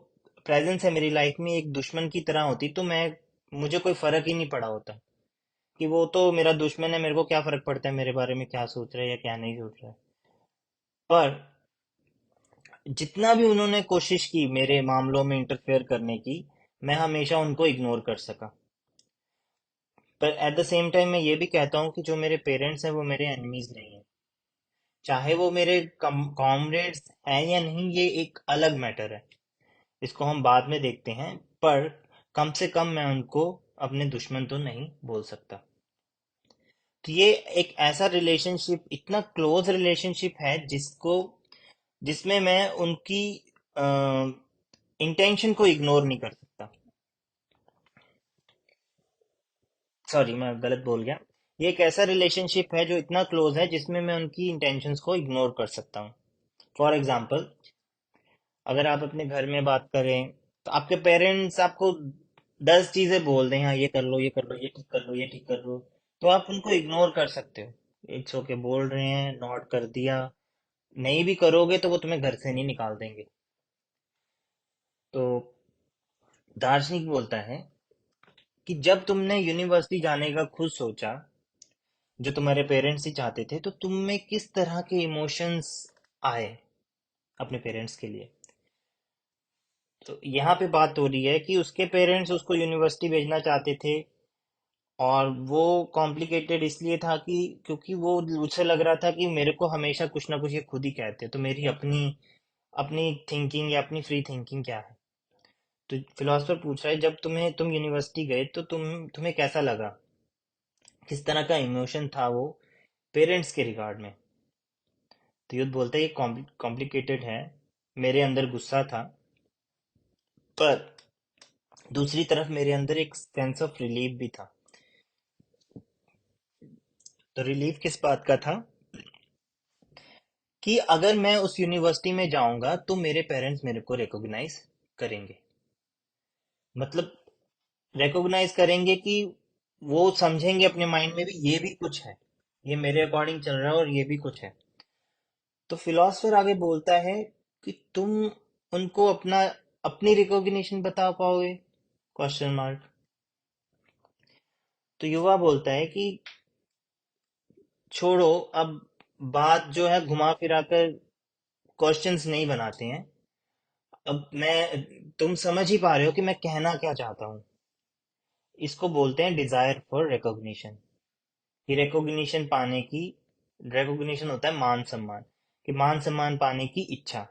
प्रेजेंस है मेरी लाइफ में एक दुश्मन की तरह होती, तो मैं मुझे कोई फर्क ही नहीं पड़ा होता। कि वो तो मेरा दुश्मन है, मेरे को क्या फर्क पड़ता है मेरे बारे में क्या सोच रहा है या क्या नहीं सोच रहा है। पर जितना भी उन्होंने कोशिश की मेरे मामलों में इंटरफेयर करने की, मैं हमेशा उनको इग्नोर कर सका। पर एट द सेम टाइम मैं ये भी कहता हूँ कि जो मेरे पेरेंट्स हैं वो मेरे एनिमीज नहीं है। चाहे वो मेरे कॉमरेड्स हैं या नहीं, ये एक अलग मैटर है, इसको हम बाद में देखते हैं। पर कम से कम मैं उनको अपने दुश्मन तो नहीं बोल सकता। तो ये एक ऐसा रिलेशनशिप, इतना क्लोज रिलेशनशिप है जिसमें मैं उनकी इंटेंशन को इग्नोर नहीं कर सकता। सॉरी, मैं गलत बोल गया। ये एक ऐसा रिलेशनशिप है जो इतना क्लोज है जिसमें मैं उनकी इंटेंशंस को इग्नोर कर सकता हूँ। फॉर एग्जाम्पल, अगर आप अपने घर में बात करें तो आपके पेरेंट्स आपको 10 चीजें बोल दें, हाँ ये कर लो, ये कर लो, ये ठीक कर लो, ये ठीक कर लो, तो आप उनको इग्नोर कर सकते हो। इट्स ओके बोल रहे हैं, नोट कर दिया। नहीं भी करोगे तो वो तुम्हें घर से नहीं निकाल देंगे। तो दार्शनिक बोलता है कि जब तुमने यूनिवर्सिटी जाने का खुद सोचा, जो तुम्हारे पेरेंट्स ही चाहते थे, तो तुम में किस तरह के इमोशंस आए अपने पेरेंट्स के लिए? तो यहाँ पे बात हो रही है कि उसके पेरेंट्स उसको यूनिवर्सिटी भेजना चाहते थे, और वो कॉम्प्लिकेटेड इसलिए था कि क्योंकि वो उसे लग रहा था कि मेरे को हमेशा कुछ ना कुछ ये खुद ही कहते हैं, तो मेरी अपनी अपनी थिंकिंग या अपनी फ्री थिंकिंग क्या है? तो फिलोसफर पूछ रहा है, जब तुम यूनिवर्सिटी गए तो तुम्हें कैसा लगा, किस तरह का इमोशन था वो पेरेंट्स के रिगार्ड में? तो युद्ध बोलता है ये कॉम्प्लिकेटेड है। मेरे अंदर गुस्सा था, पर दूसरी तरफ मेरे अंदर एक सेंस ऑफ रिलीफ भी था। तो रिलीफ किस बात का था? कि अगर मैं उस यूनिवर्सिटी में जाऊंगा तो मेरे पेरेंट्स मेरे को रिकॉग्नाइज करेंगे। मतलब रिकॉग्नाइज करेंगे कि वो समझेंगे अपने माइंड में भी ये भी कुछ है, ये मेरे अकॉर्डिंग चल रहा है और ये भी कुछ है। तो फिलोसफर आगे बोलता है कि तुम उनको अपनी रिकॉग्निशन बता पाओगे? Question mark. तो युवा बोलता है कि छोड़ो, अब बात जो है घुमा फिरा कर क्वेश्चंस नहीं बनाते हैं। अब तुम समझ ही पा रहे हो कि मैं कहना क्या चाहता हूँ। इसको बोलते हैं डिजायर फॉर रिकॉग्निशन। कि रिकॉग्निशन पाने की, रिकॉग्निशन होता है मान सम्मान, कि मान सम्मान पाने की इच्छा।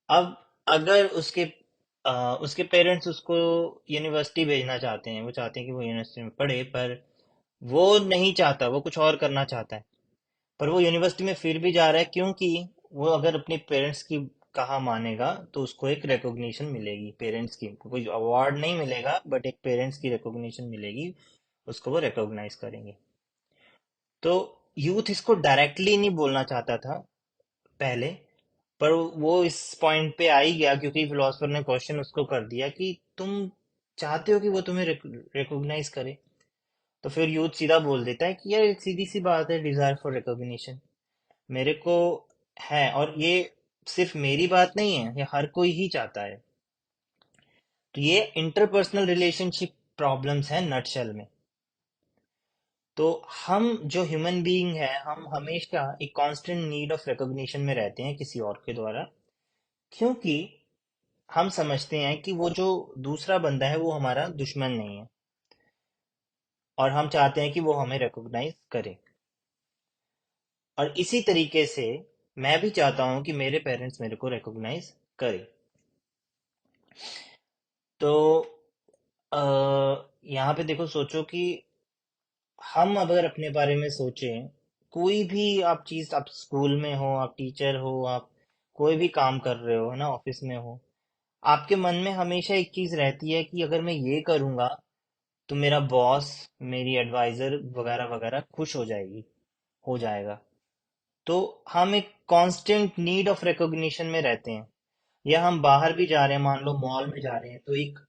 अब अगर उसके पेरेंट्स उसको यूनिवर्सिटी भेजना चाहते हैं, वो चाहते हैं कि वो यूनिवर्सिटी में पढ़े, पर वो नहीं चाहता, वो कुछ और करना चाहता है, पर वो यूनिवर्सिटी में फिर भी जा रहा है, क्योंकि वो अगर अपने पेरेंट्स की कहा मानेगा तो उसको एक रिकॉग्निशन मिलेगी, पेरेंट्स की कोई अवार्ड नहीं मिलेगा, बट एक पेरेंट्स की रिकॉग्निशन मिलेगी, उसको वो रिकॉग्नाइज करेंगे। तो यूथ इसको डायरेक्टली नहीं बोलना चाहता था पहले, पर वो इस पॉइंट पे आ ही गया, क्योंकि फिलोसफर ने क्वेश्चन उसको कर दिया कि तुम चाहते हो कि वो तुम्हें रिकॉग्नाइज करे। तो फिर यूथ सीधा बोल देता है कि यार सीधी सी बात है, डिजायर फॉर रिकॉग्निशन मेरे को है, और ये सिर्फ मेरी बात नहीं है, ये हर कोई ही चाहता है। तो ये इंटरपर्सनल रिलेशनशिप प्रॉब्लम्स हैं नटशेल में। तो हम जो ह्यूमन बीइंग है, हम हमेशा एक कांस्टेंट नीड ऑफ रिकॉग्निशन में रहते हैं किसी और के द्वारा, क्योंकि हम समझते हैं कि वो जो दूसरा बंदा है वो हमारा दुश्मन नहीं है, और हम चाहते हैं कि वो हमें रिकॉग्नाइज करे। और इसी तरीके से मैं भी चाहता हूं कि मेरे पेरेंट्स मेरे को रिकॉग्नाइज करें। तो अ, यहाँ पे देखो, सोचो कि हम अगर अपने बारे में सोचें, कोई भी आप चीज, आप स्कूल में हो, आप टीचर हो, आप कोई भी काम कर रहे हो, है ना, ऑफिस में हो, आपके मन में हमेशा एक चीज रहती है कि अगर मैं ये करूंगा तो मेरा बॉस, मेरी एडवाइजर वगैरह वगैरह खुश हो जाएगी, हो जाएगा। तो हम एक कांस्टेंट नीड ऑफ रिकॉग्निशन में रहते हैं। या हम बाहर भी जा रहे हैं, मान लो मॉल में जा रहे हैं, तो एक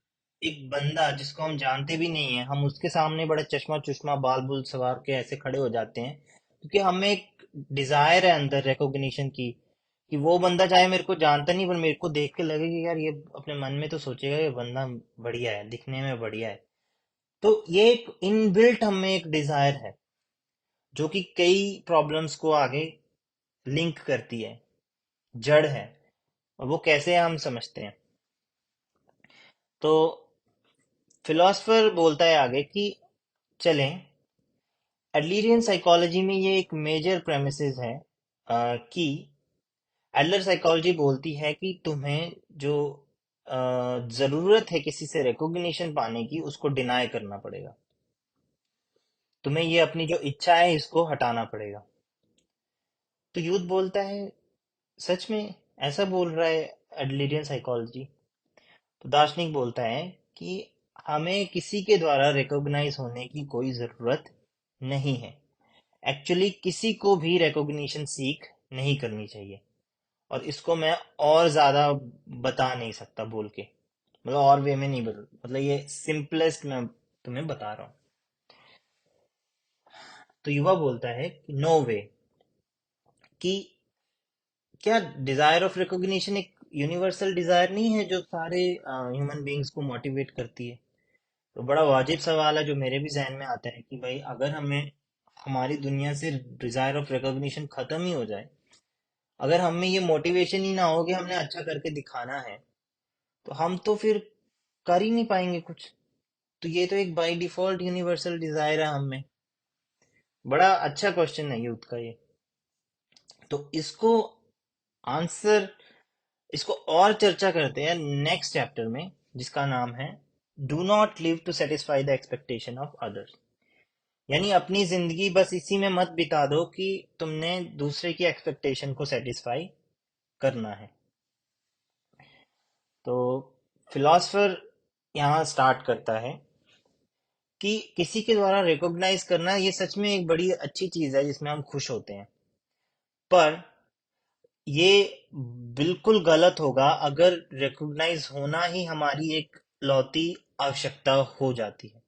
एक बंदा जिसको हम जानते भी नहीं है, हम उसके सामने बड़ा चश्मा चुश्मा बाल बुल सवार के ऐसे खड़े हो जाते हैं, क्योंकि हमें एक डिजायर है अंदर रिकॉग्निशन की, कि वो बंदा चाहे मेरे को जानता नहीं, पर मेरे को देख के लगे कि यार ये, अपने मन में तो सोचेगा ये बंदा बढ़िया है, दिखने में बढ़िया है। तो ये एक इनबिल्ट हमें एक डिजायर है, जो कि कई प्रॉब्लम्स को आगे लिंक करती है, जड़ है। और वो कैसे हम समझते हैं, तो फिलोसफर बोलता है आगे कि चलें, एडलरियन साइकोलॉजी में ये एक मेजर प्रेमिसेस है, कि एडलर साइकोलॉजी बोलती है कि तुम्हें जो जरूरत है किसी से रिकॉग्निशन पाने की, उसको डिनाय करना पड़ेगा। तुम्हें ये अपनी जो इच्छा है इसको हटाना पड़ेगा। तो यूथ बोलता है, सच में ऐसा बोल रहा है एडलरियन साइकोलॉजी? तो दार्शनिक बोलता है कि हमें किसी के द्वारा रिकॉग्नाइज होने की कोई जरूरत नहीं है। एक्चुअली किसी को भी रिकॉग्निशन सीख नहीं करनी चाहिए। और इसको मैं और ज्यादा बता नहीं सकता बोल के, मतलब और वे में नहीं बदल, मतलब ये सिंपलेस्ट मैं तुम्हें बता रहा हूँ। तो युवा बोलता है कि नो वे, कि क्या डिजायर ऑफ रिकॉग्निशन एक यूनिवर्सल डिजायर नहीं है जो सारे ह्यूमन बीइंग्स को मोटिवेट करती है? तो बड़ा वाजिब सवाल है जो मेरे भी जहन में आता है कि भाई, अगर हमें हमारी दुनिया से डिजायर ऑफ रिकॉग्निशन खत्म ही हो जाए, अगर हम में ये मोटिवेशन ही ना हो कि हमने अच्छा करके दिखाना है, तो हम तो फिर कर ही नहीं पाएंगे कुछ। तो ये तो एक बाय डिफॉल्ट यूनिवर्सल डिजायर है हम में। बड़ा अच्छा क्वेश्चन है यूथ का ये। तो इसको आंसर, इसको और चर्चा करते हैं नेक्स्ट चैप्टर में, जिसका नाम है do not live to satisfy the expectation of others. यानी अपनी जिंदगी बस इसी में मत बिता दो कि तुमने दूसरे की एक्सपेक्टेशन को सेटिस्फाई करना है। तो फिलोसफर यहाँ स्टार्ट करता है कि किसी के द्वारा रिकॉग्नाइज करना ये सच में एक बड़ी अच्छी चीज है जिसमें हम खुश होते हैं, पर ये बिल्कुल गलत होगा अगर रिकॉग्नाइज होना ही हमारी एक लौती आवश्यकता हो जाती है,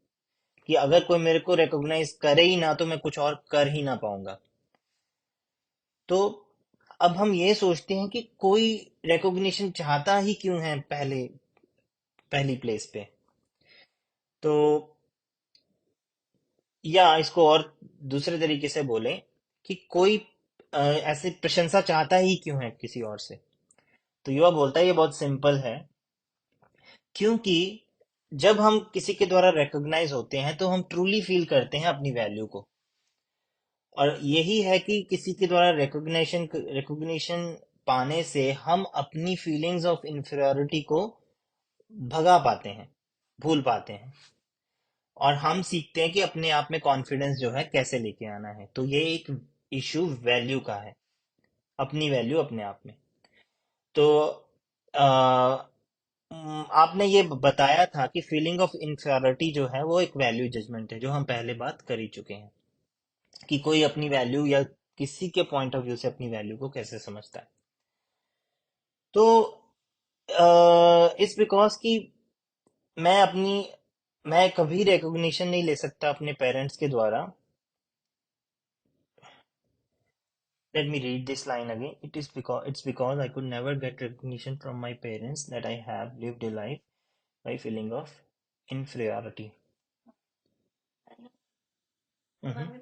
कि अगर कोई मेरे को रिकॉग्नाइज करे ही ना तो मैं कुछ और कर ही ना पाऊंगा। तो अब हम ये सोचते हैं कि कोई रिकॉग्निशन चाहता ही क्यों है पहली प्लेस पे। तो या इसको और दूसरे तरीके से बोलें कि कोई ऐसे प्रशंसा चाहता ही क्यों है किसी और से। तो युवा बोलता है ये बहुत सिंपल है, क्योंकि जब हम किसी के द्वारा रिकॉग्नाइज होते हैं तो हम ट्रूली फील करते हैं अपनी वैल्यू को। और यही है कि किसी के द्वारा रिकॉग्निशन पाने से हम अपनी फीलिंग्स ऑफ इंफीरियरिटी को भगा पाते हैं, भूल पाते हैं। और हम सीखते हैं कि अपने आप में कॉन्फिडेंस जो है कैसे लेके आना है। तो ये एक इशू वैल्यू का है, अपनी वैल्यू अपने आप में। तो आपने ये बताया था कि फीलिंग ऑफ इंफीरियरिटी जो है वो एक वैल्यू जजमेंट है, जो हम पहले बात कर ही चुके हैं कि कोई अपनी वैल्यू या किसी के पॉइंट ऑफ व्यू से अपनी वैल्यू को कैसे समझता है। तो इस बिकॉज कि मैं अपनी मैं कभी रिकॉग्निशन नहीं ले सकता अपने पेरेंट्स के द्वारा। Let me read this line again. It's because I could never get recognition from my parents that I have lived a life by feeling of inferiority. हम्म।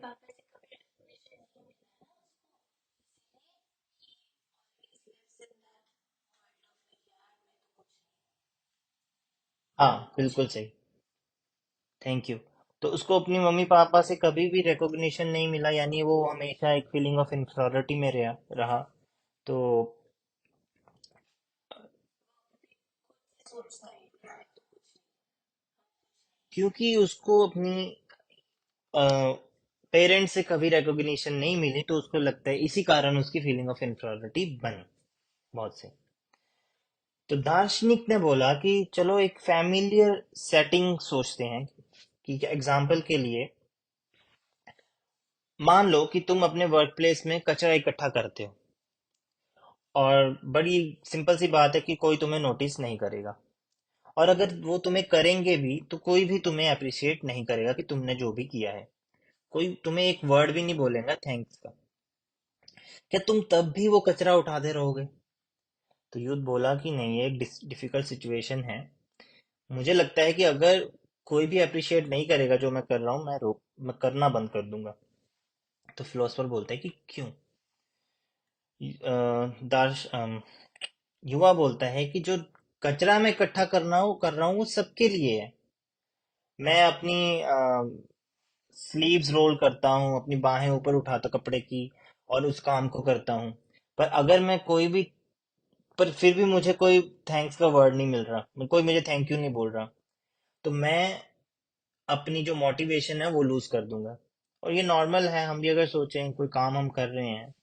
हाँ, बिल्कुल सही। Thank you. तो उसको अपनी मम्मी पापा से कभी भी रिकॉग्निशन नहीं मिला, यानी वो हमेशा एक फीलिंग ऑफ इंफीरियरिटी में रहा। तो क्योंकि उसको अपनी पेरेंट्स से कभी रिकॉग्निशन नहीं मिली, तो उसको लगता है इसी कारण उसकी फीलिंग ऑफ इंफीरियरिटी बनी बहुत से। तो दार्शनिक ने बोला कि चलो एक फैमिलियर सेटिंग सोचते हैं। कि एग्जाम्पल के लिए मान लो कि तुम अपने वर्क प्लेस में कचरा इकट्ठा करते हो, और बड़ी सिंपल सी बात है कि कोई तुम्हें नोटिस नहीं करेगा। और अगर वो तुम्हें करेंगे भी तो कोई भी तुम्हें अप्रिशिएट नहीं करेगा कि तुमने जो भी किया है। कोई तुम्हें एक वर्ड भी नहीं बोलेगा थैंक्स का। क्या तुम तब भी वो कचरा उठाते रहोगे? तो युद्ध बोला कि नहीं, ये एक डिफिकल्ट सिचुएशन है। मुझे लगता है कि अगर कोई भी अप्रिशिएट नहीं करेगा जो मैं कर रहा हूँ, मैं करना बंद कर दूंगा। तो फिलोसफर बोलता है कि क्यों? युवा बोलता है कि जो कचरा मैं इकट्ठा कर रहा हूँ वो सबके लिए है। मैं अपनी स्लीव्स रोल करता हूँ, अपनी बाहें ऊपर उठाता कपड़े की, और उस काम को करता हूँ। पर अगर मैं कोई भी पर फिर भी मुझे कोई थैंक्स का वर्ड नहीं मिल रहा, कोई मुझे थैंक यू नहीं बोल रहा, तो मैं अपनी जो मोटिवेशन है वो लूज कर दूंगा। और ये नॉर्मल है, हम भी अगर सोचें कोई काम हम कर रहे हैं,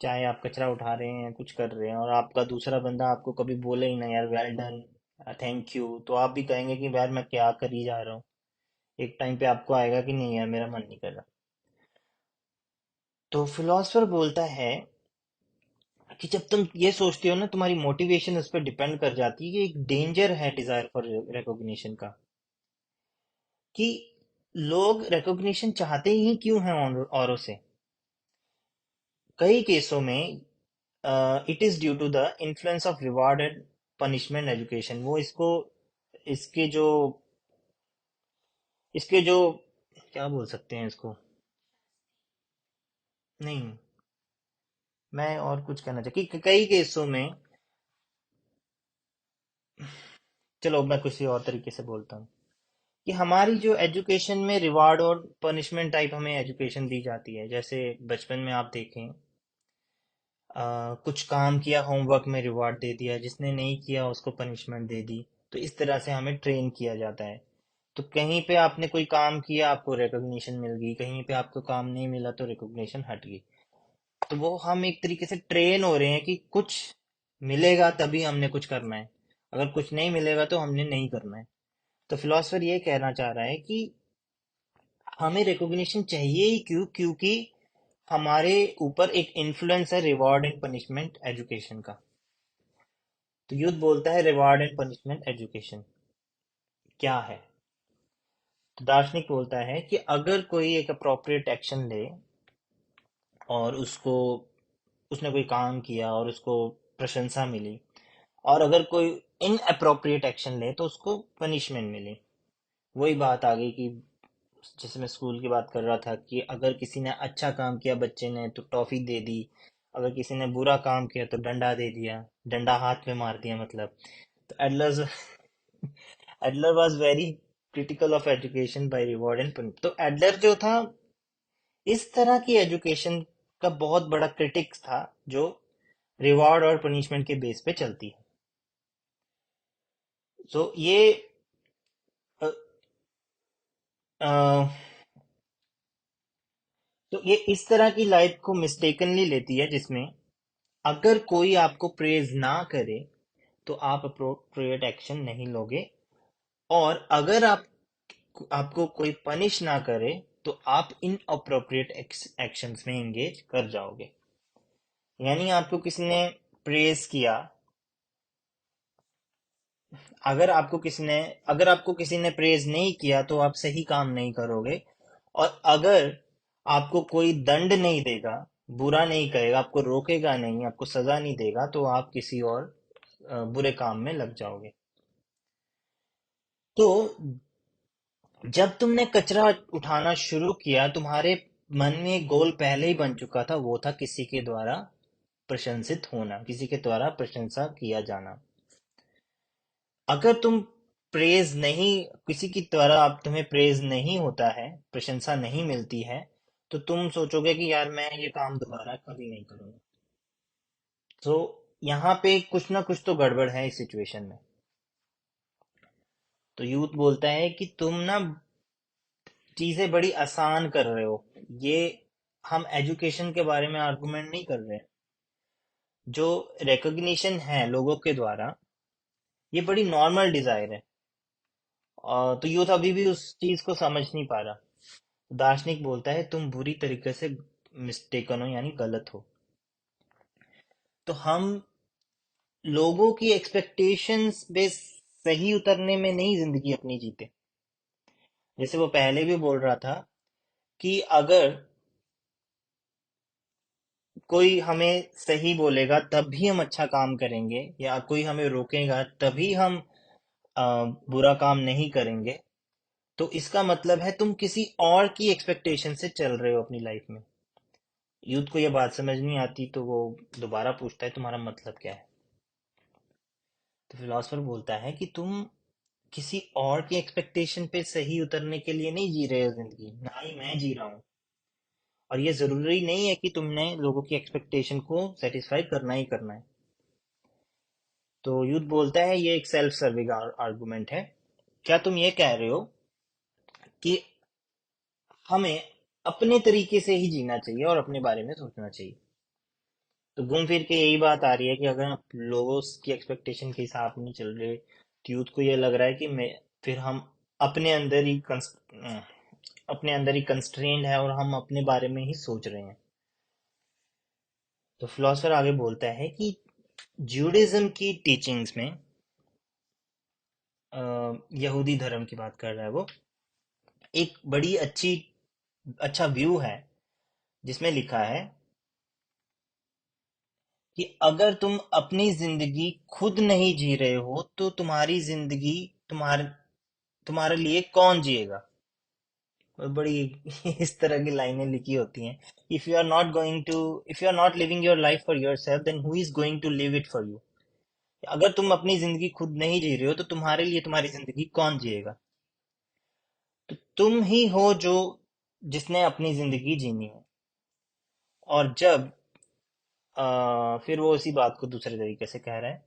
चाहे आप कचरा उठा रहे हैं, कुछ कर रहे हैं, और आपका दूसरा बंदा आपको कभी बोले ही ना यार वेल डन, थैंक यू, तो आप भी कहेंगे कि यार मैं क्या कर ही जा रहा हूँ। एक टाइम पे आपको आएगा कि नहीं यार मेरा मन नहीं कर रहा। तो फिलोसफर बोलता है कि जब तुम ये सोचते हो ना, तुम्हारी मोटिवेशन उस पर डिपेंड कर जाती है। कि एक डेंजर है डिजायर फॉर रिकॉग्निशन का, कि लोग रिकॉग्निशन चाहते ही क्यों हैं औरों से। कई केसों में it is due to the influence of reward and punishment education. वो इसके जो इसके जो क्या बोल सकते हैं इसको, नहीं, मैं और कुछ कहना चाहिए कि कई केसों में, चलो मैं किसी और तरीके से बोलता हूँ, कि हमारी जो एजुकेशन में रिवार्ड और पनिशमेंट टाइप हमें एजुकेशन दी जाती है। जैसे बचपन में आप देखें, कुछ काम किया होमवर्क में रिवॉर्ड दे दिया, जिसने नहीं किया उसको पनिशमेंट दे दी। तो इस तरह से हमें ट्रेन किया जाता है। तो कहीं पे आपने कोई काम किया, आपको रिकॉग्निशन मिल गई, कहीं पे आपको काम नहीं मिला तो रिकॉग्निशन हट गई। तो वो हम एक तरीके से ट्रेन हो रहे हैं कि कुछ मिलेगा तभी हमने कुछ करना है, अगर कुछ नहीं मिलेगा तो हमने नहीं करना है। तो फिलोसफर ये कहना चाह रहा है कि हमें रिकॉग्निशन चाहिए ही क्यों? क्योंकि हमारे ऊपर एक इन्फ्लुएंस है रिवॉर्ड एंड पनिशमेंट एजुकेशन का। तो युद्ध बोलता है रिवार्ड एंड पनिशमेंट एजुकेशन क्या है। तो दार्शनिक बोलता है कि अगर कोई एक अप्रोप्रिएट एक्शन ले, और उसने कोई काम किया और उसको प्रशंसा मिली, और अगर कोई इन अप्रोप्रिएट एक्शन ले तो उसको पनिशमेंट मिली। वही बात आ गई कि जैसे मैं स्कूल की बात कर रहा था, कि अगर किसी ने अच्छा काम किया बच्चे ने तो टॉफी दे दी, अगर किसी ने बुरा काम किया तो डंडा दे दिया, डंडा हाथ में मार दिया मतलब। तो Adler's Adler was very critical of education by reward and punishment. तो एडलर जो था इस तरह की एजुकेशन का बहुत बड़ा क्रिटिक्स था जो रिवॉर्ड और पनिशमेंट के बेस पे चलती है। तो ये अ, अ, तो ये इस तरह की लाइफ को मिस्टेकनली लेती है जिसमें अगर कोई आपको प्रेज ना करे तो आप अप्रोप्रिएट एक्शन नहीं लोगे, और अगर आपको कोई पनिश ना करे तो आप इन अप्रोप्रिएट एक्शंस में एंगेज कर जाओगे। यानी आपको किसी ने प्रेज किया, अगर आपको किसी ने प्रेज नहीं किया तो आप सही काम नहीं करोगे, और अगर आपको कोई दंड नहीं देगा, बुरा नहीं कहेगा, आपको रोकेगा नहीं, आपको सजा नहीं देगा, तो आप किसी और बुरे काम में लग जाओगे। तो जब तुमने कचरा उठाना शुरू किया, तुम्हारे मन में एक गोल पहले ही बन चुका था, वो था किसी के द्वारा प्रशंसित होना, किसी के द्वारा प्रशंसा किया जाना। अगर तुम प्रेज नहीं किसी की द्वारा आप तुम्हें प्रेज नहीं होता है, प्रशंसा नहीं मिलती है, तो तुम सोचोगे कि यार मैं ये काम दोबारा कभी नहीं करूंगा। तो यहाँ पे कुछ ना कुछ तो गड़बड़ है इस सिचुएशन में। तो यूथ बोलता है कि तुम ना चीजें बड़ी आसान कर रहे हो। ये हम एजुकेशन के बारे में आर्गुमेंट नहीं कर रहे हैं। जो रिकॉग्निशन है लोगों के द्वारा, ये बड़ी नॉर्मल डिजायर है। तो यूथ अभी भी उस चीज को समझ नहीं पा रहा। दार्शनिक बोलता है तुम बुरी तरीके से मिस्टेकन हो, यानी गलत हो। तो हम लोगों की एक्सपेक्टेशंस पे सही उतरने में नहीं जिंदगी अपनी जीते। जैसे वो पहले भी बोल रहा था कि अगर कोई हमें सही बोलेगा तब भी हम अच्छा काम करेंगे, या कोई हमें रोकेगा तभी हम बुरा काम नहीं करेंगे, तो इसका मतलब है तुम किसी और की एक्सपेक्टेशन से चल रहे हो अपनी लाइफ में। यूथ को ये बात समझ नहीं आती, तो वो दोबारा पूछता है तुम्हारा मतलब क्या है। तो फिलोसफर बोलता है कि तुम किसी और की एक्सपेक्टेशन पे सही उतरने के लिए नहीं जी रहे हो जिंदगी, ना ही मैं जी रहा हूँ। और ये जरूरी नहीं है कि तुमने लोगों की एक्सपेक्टेशन को सेटिस्फाई करना ही करना है। तो यूथ बोलता है ये एक सेल्फ सर्विंग आर्गुमेंट है। क्या तुम ये कह रहे हो कि हमें अपने तरीके से ही जीना चाहिए और अपने बारे में सोचना चाहिए? तो घूम फिर के यही बात आ रही है कि अगर आप लोगों की एक्सपेक्टेशन के हिसाब नहीं चल रहे, तो यूथ को ये लग रहा है कि मैं फिर हम अपने अंदर ही अपने अंदर ही कंस्ट्रेंड है और हम अपने बारे में ही सोच रहे हैं। तो फिलोसफर आगे बोलता है कि ज्यूडिज्म की टीचिंग्स में, यहूदी धर्म की बात कर रहा है वो, एक बड़ी अच्छा व्यू है जिसमें लिखा है कि अगर तुम अपनी जिंदगी खुद नहीं जी रहे हो तो तुम्हारी जिंदगी तुम्हारे तुम्हारे लिए कौन जिएगा। और बड़ी इस तरह की लाइनें लिखी होती हैं। If you are not living your life for yourself, then who is going to live it for you. अगर तुम अपनी जिंदगी खुद नहीं जी रहे हो तो तुम्हारे लिए तुम्हारी जिंदगी कौन जिएगा। तो तुम ही हो जो जिसने अपनी जिंदगी जीनी है। और जब फिर वो उसी बात को दूसरे तरीके से कह रहा है,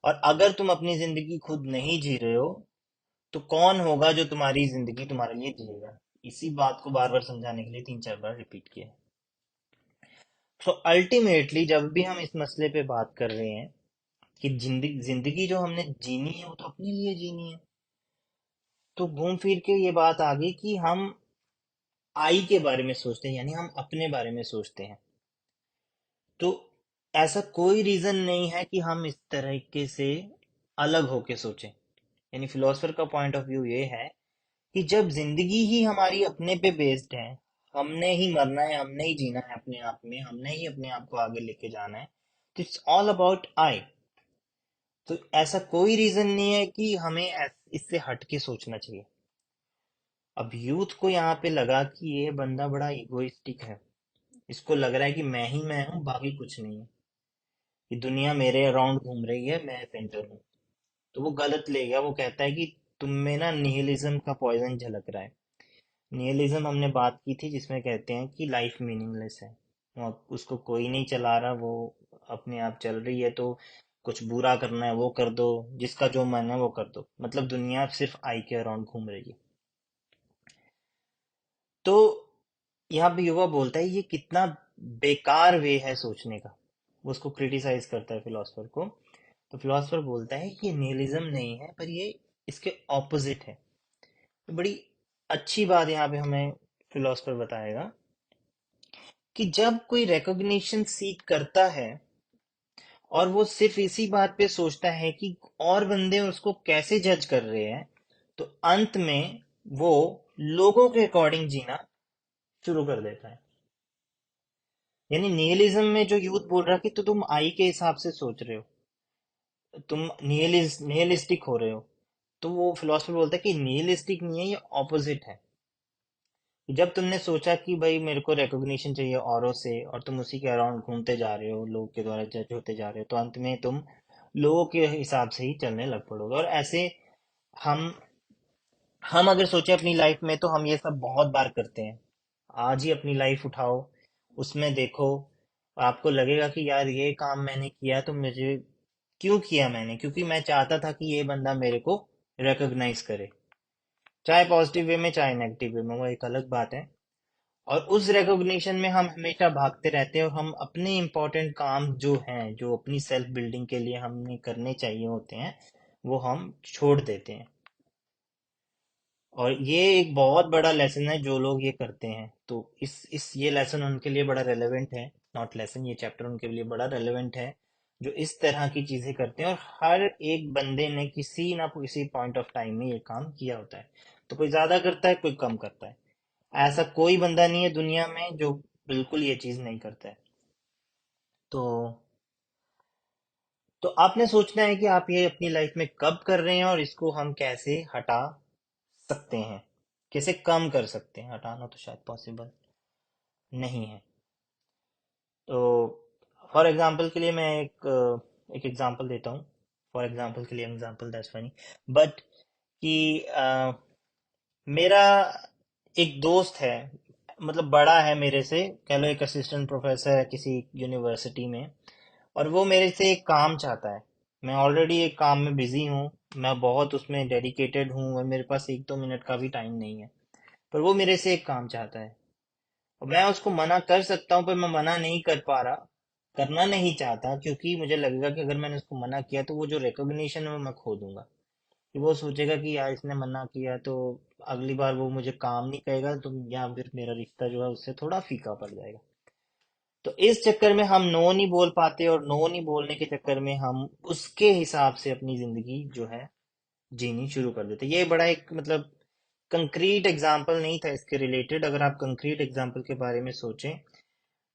और अगर तुम अपनी जिंदगी खुद नहीं जी रहे हो तो कौन होगा जो तुम्हारी जिंदगी तुम्हारे लिए जिएगा। इसी बात को बार बार समझाने के लिए तीन चार बार रिपीट किया। तो अल्टीमेटली जब भी हम इस मसले पे बात कर रहे हैं कि जिंदगी जिंदगी जो हमने जीनी है वो तो अपने लिए जीनी है, तो घूम फिर के ये बात आ गई कि हम आई के बारे में सोचते हैं, यानी हम अपने बारे में सोचते हैं। तो ऐसा कोई रीजन नहीं है कि हम इस तरीके से अलग होके सोचें। यानी फिलोसफर का पॉइंट ऑफ व्यू ये है कि जब जिंदगी ही हमारी अपने पे बेस्ड है, हमने ही मरना है, हमने ही जीना है अपने आप में, हमने ही अपने आप को आगे लेके जाना है, तो इट्स ऑल अबाउट आई। तो ऐसा कोई रीजन नहीं है कि हमें इससे हट के सोचना चाहिए। अब यूथ को यहाँ पे लगा कि ये बंदा बड़ा इगोइस्टिक है, इसको लग रहा है कि मैं ही मैं हूँ, बाकी कुछ नहीं है, कि दुनिया मेरे अराउंड घूम रही है, मैं सेंटर हूँ। तो वो गलत ले गया, वो कहता है कि तुम में ना निहिलिज्म का पॉइजन झलक रहा है। निहिलिज्म हमने बात की थी, जिसमें कहते हैं कि लाइफ मीनिंगलेस है, उसको कोई नहीं चला रहा, वो अपने आप चल रही है, तो कुछ बुरा करना है वो कर दो, जिसका जो मन है वो कर दो, मतलब दुनिया सिर्फ आई के अराउंड घूम रही है। तो यहाँ पे युवा बोलता है ये कितना बेकार वे है सोचने का, वो उसको क्रिटिसाइज करता है फिलोसफर को। तो फिलोसफर बोलता है कि ये निहिलिज्म नहीं है, पर ये इसके ऑपोजिट है। तो बड़ी अच्छी बात यहाँ पे हमें फिलोसफर बताएगा कि जब कोई रिकॉग्निशन सीख करता है और वो सिर्फ इसी बात पे सोचता है कि और बंदे उसको कैसे जज कर रहे हैं, तो अंत में वो लोगों के अकॉर्डिंग जीना शुरू कर देता है। यानी निहिलिज्म में जो यूथ बोल रहा है कि तो तुम आई के हिसाब से सोच रहे हो, तुम निहिलिस्टिक हो रहे हो, तो वो फिलोसफर बोलता है कि निहिलिस्टिक नहीं है, ये ऑपोजिट है। जब तुमने सोचा कि भाई मेरे को रिकॉग्निशन चाहिए औरों से, और तुम उसी के अराउंड घूमते जा रहे हो, लोगों के द्वारा जज होते जा रहे हो, तो अंत में तुम लोगों के हिसाब से ही चलने लग पड़ोगे। और ऐसे हम हम अगर सोचे अपनी लाइफ में, तो हम ये सब बहुत बार करते हैं। आज ही अपनी लाइफ उठाओ, उसमें देखो, आपको लगेगा कि यार ये काम मैंने किया तो मुझे क्यों किया मैंने, क्योंकि मैं चाहता था कि ये बंदा मेरे को रिकॉग्नाइज करे, चाहे पॉजिटिव वे में चाहे नेगेटिव वे में, वो एक अलग बात है। और उस रिकॉग्निशन में हम हमेशा भागते रहते हैं, और हम अपने इंपॉर्टेंट काम जो हैं, जो अपनी सेल्फ बिल्डिंग के लिए हमने करने चाहिए होते हैं, वो हम छोड़ देते हैं। और ये एक बहुत बड़ा लेसन है जो लोग ये करते हैं, तो इस ये लेसन उनके लिए बड़ा रेलेवेंट है। नॉट लेसन, ये चैप्टर उनके लिए बड़ा रेलेवेंट है जो इस तरह की चीजें करते हैं। और हर एक बंदे ने किसी ना किसी पॉइंट ऑफ टाइम में ये काम किया होता है। तो कोई ज्यादा करता है, कोई कम करता है। ऐसा कोई बंदा नहीं है दुनिया में जो बिल्कुल ये चीज नहीं करता है। तो तो आपने सोचना है कि आप ये अपनी लाइफ में कब कर रहे हैं, और इसको हम कैसे हटा सकते हैं, कैसे कम कर सकते हैं। हटाना तो शायद पॉसिबल नहीं है। तो फॉर एग्जांपल के लिए मैं एक एग्जांपल देता हूँ। फॉर एग्जांपल के लिए एग्जांपल, दैट्स फनी, बट कि मेरा एक दोस्त है, मतलब बड़ा है मेरे से, कह लो एक असिस्टेंट प्रोफेसर है किसी यूनिवर्सिटी में। और वो मेरे से एक काम चाहता है। मैं ऑलरेडी एक काम में बिजी हूँ, मैं बहुत उसमें डेडिकेटेड हूँ, और मेरे पास 1-2 मिनट का भी टाइम नहीं है। पर वो मेरे से एक काम चाहता है, और मैं उसको मना कर सकता हूँ, पर मैं मना नहीं कर पा रहा, करना नहीं चाहता, क्योंकि मुझे लगेगा कि अगर मैंने उसको मना किया तो वो जो रिकॉग्निशन है वो मैं खो दूंगा। कि वो सोचेगा कि यार इसने मना किया, तो अगली बार वो मुझे काम नहीं कहेगा, तो या फिर मेरा रिश्ता जो है उससे थोड़ा फीका पड़ जाएगा। तो इस चक्कर में हम नो नहीं बोल पाते, और नो नहीं बोलने के चक्कर में हम उसके हिसाब से अपनी जिंदगी जो है जीनी शुरू कर देते। ये बड़ा एक मतलब कंक्रीट एग्जाम्पल नहीं था इसके रिलेटेड। अगर आप कंक्रीट एग्जाम्पल के बारे में सोचें,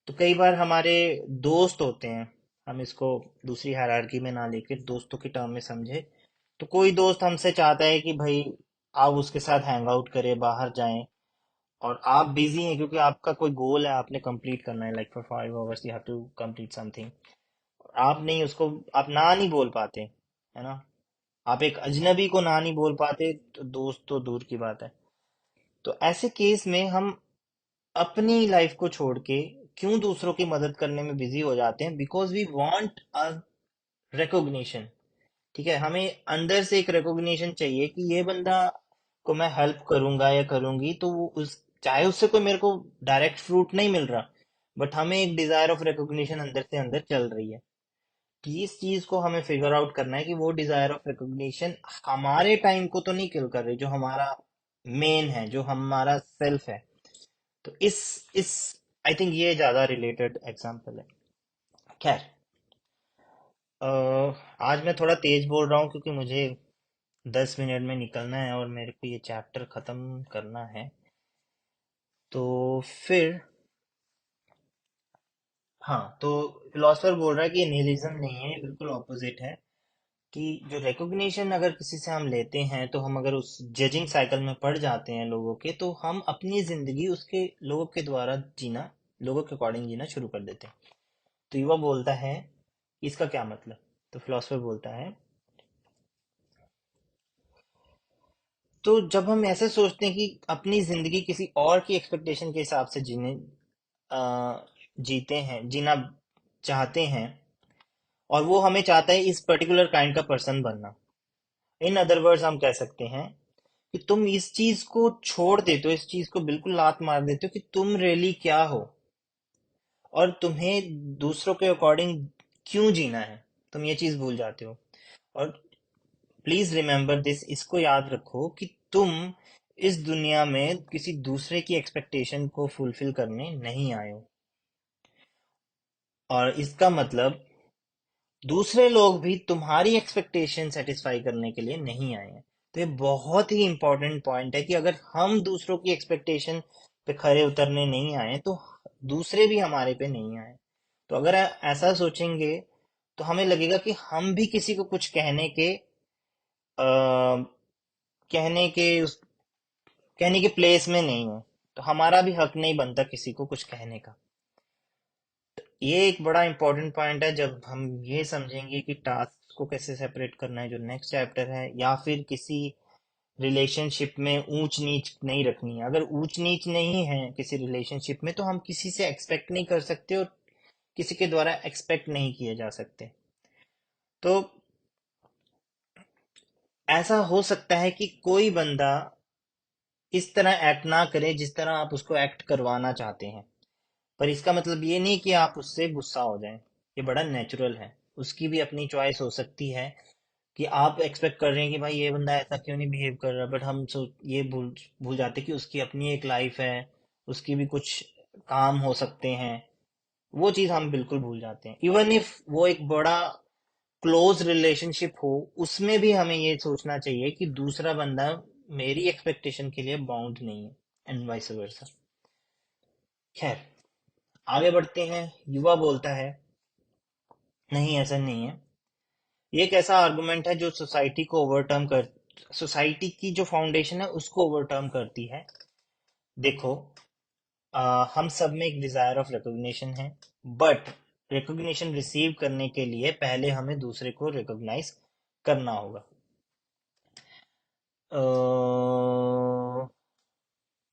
तो कई बार हमारे दोस्त होते हैं, हम इसको दूसरी हायरार्की में ना लेके दोस्तों की टर्म में समझे, तो कोई दोस्त हमसे चाहता है कि भाई आप उसके साथ हैंग आउट करें, बाहर जाएं, और आप बिजी हैं क्योंकि आपका कोई गोल है, आपने कंप्लीट करना है, like for 5 hours you have to complete something. आप नहीं उसको, आप ना नहीं बोल पाते, है ना। आप एक अजनबी को ना नहीं बोल पाते, तो दोस्त तो दूर की बात है। तो ऐसे केस में हम अपनी लाइफ को छोड़ के क्यों दूसरों की मदद करने में बिजी हो जाते हैं? Because we want a recognition. ठीक है, हमें अंदर से एक रिकॉग्निशन चाहिए कि ये बंदा को मैं हेल्प करूंगा या करूंगी, तो वो उस चाहे उससे कोई मेरे को डायरेक्ट फ्रूट नहीं मिल रहा, बट हमें एक डिजायर ऑफ रिकॉग्निशन अंदर से अंदर चल रही है। तो इस चीज को हमें फिगर आउट करना है कि वो डिजायर ऑफ रिकॉग्निशन हमारे टाइम को तो नहीं किल कर रही, जो हमारा मेन है, जो हमारा सेल्फ है। तो इस आई थिंक ये ज्यादा रिलेटेड एग्जांपल है। खैर, आज मैं थोड़ा तेज बोल रहा हूँ क्योंकि मुझे 10 मिनट में निकलना है, और मेरे को ये चैप्टर खत्म करना है। तो फिर, हाँ, तो फिलोसफर बोल रहा है कि ये निहिलिज्म नहीं है, ये बिल्कुल ऑपोजिट है। कि जो रिकॉग्निशन अगर किसी से हम लेते हैं, तो हम अगर उस जजिंग साइकिल में पड़ जाते हैं लोगों के, तो हम अपनी जिंदगी उसके लोगों के द्वारा जीना, लोगों के अकॉर्डिंग जीना शुरू कर देते हैं। तो युवा बोलता है इसका क्या मतलब? तो फिलोसफर बोलता है तो जब हम ऐसे सोचते हैं कि अपनी जिंदगी किसी और की एक्सपेक्टेशन के हिसाब से जीते हैं, जीना चाहते हैं, और वो हमें चाहता है इस पर्टिकुलर काइंड का पर्सन बनना। इन अदर वर्ड्स हम कह सकते हैं कि तुम इस चीज को छोड़ देते हो, इस चीज को बिल्कुल लात मार देते हो कि तुम रियली क्या हो, और तुम्हें दूसरों के अकॉर्डिंग क्यों जीना है, तुम ये चीज भूल जाते हो। और प्लीज रिमेम्बर दिस, इसको याद रखो कि तुम इस दुनिया में किसी दूसरे की एक्सपेक्टेशन को फुलफिल करने नहीं आए हो, और इसका मतलब दूसरे लोग भी तुम्हारी एक्सपेक्टेशन सेटिस्फाई करने के लिए नहीं आए हैं। तो ये बहुत ही इंपॉर्टेंट पॉइंट है कि अगर हम दूसरों की एक्सपेक्टेशन पे खरे उतरने नहीं आए तो दूसरे भी हमारे पे नहीं आए। तो अगर ऐसा सोचेंगे तो हमें लगेगा कि हम भी किसी को कुछ कहने के उस कहने के प्लेस में नहीं है, तो हमारा भी हक नहीं बनता किसी को कुछ कहने का। ये एक बड़ा इंपॉर्टेंट पॉइंट है। जब हम ये समझेंगे कि टास्क को कैसे सेपरेट करना है, जो नेक्स्ट चैप्टर है, या फिर किसी रिलेशनशिप में ऊंच नीच नहीं रखनी है। अगर ऊंच नीच नहीं है किसी रिलेशनशिप में तो हम किसी से एक्सपेक्ट नहीं कर सकते, और किसी के द्वारा एक्सपेक्ट नहीं किए जा सकते। तो ऐसा हो सकता है कि कोई बंदा इस तरह एक्ट ना करे जिस तरह आप उसको एक्ट करवाना चाहते हैं, पर इसका मतलब ये नहीं कि आप उससे गुस्सा हो जाएं। ये बड़ा नेचुरल है, उसकी भी अपनी चॉइस हो सकती है कि आप एक्सपेक्ट कर रहे हैं कि भाई ये बंदा ऐसा क्यों नहीं बिहेव कर रहा, बट हम ये भूल भूल जाते हैं कि उसकी अपनी एक लाइफ है, उसकी भी कुछ काम हो सकते हैं। वो चीज हम बिल्कुल भूल जाते हैं। इवन इफ वो एक बड़ा क्लोज रिलेशनशिप हो, उसमें भी हमें ये सोचना चाहिए कि दूसरा बंदा मेरी एक्सपेक्टेशन के लिए बाउंड नहीं है, एंड वाइस वर्सा। खैर, आगे बढ़ते हैं। युवा बोलता है, नहीं ऐसा नहीं है। ये एक ऐसा आर्गुमेंट है जो सोसाइटी की जो फाउंडेशन है उसको ओवरटर्म करती है। देखो, हम सब में एक डिजायर ऑफ रिकॉग्निशन है, बट रिकॉग्निशन रिसीव करने के लिए पहले हमें दूसरे को रिकॉग्नाइज करना होगा।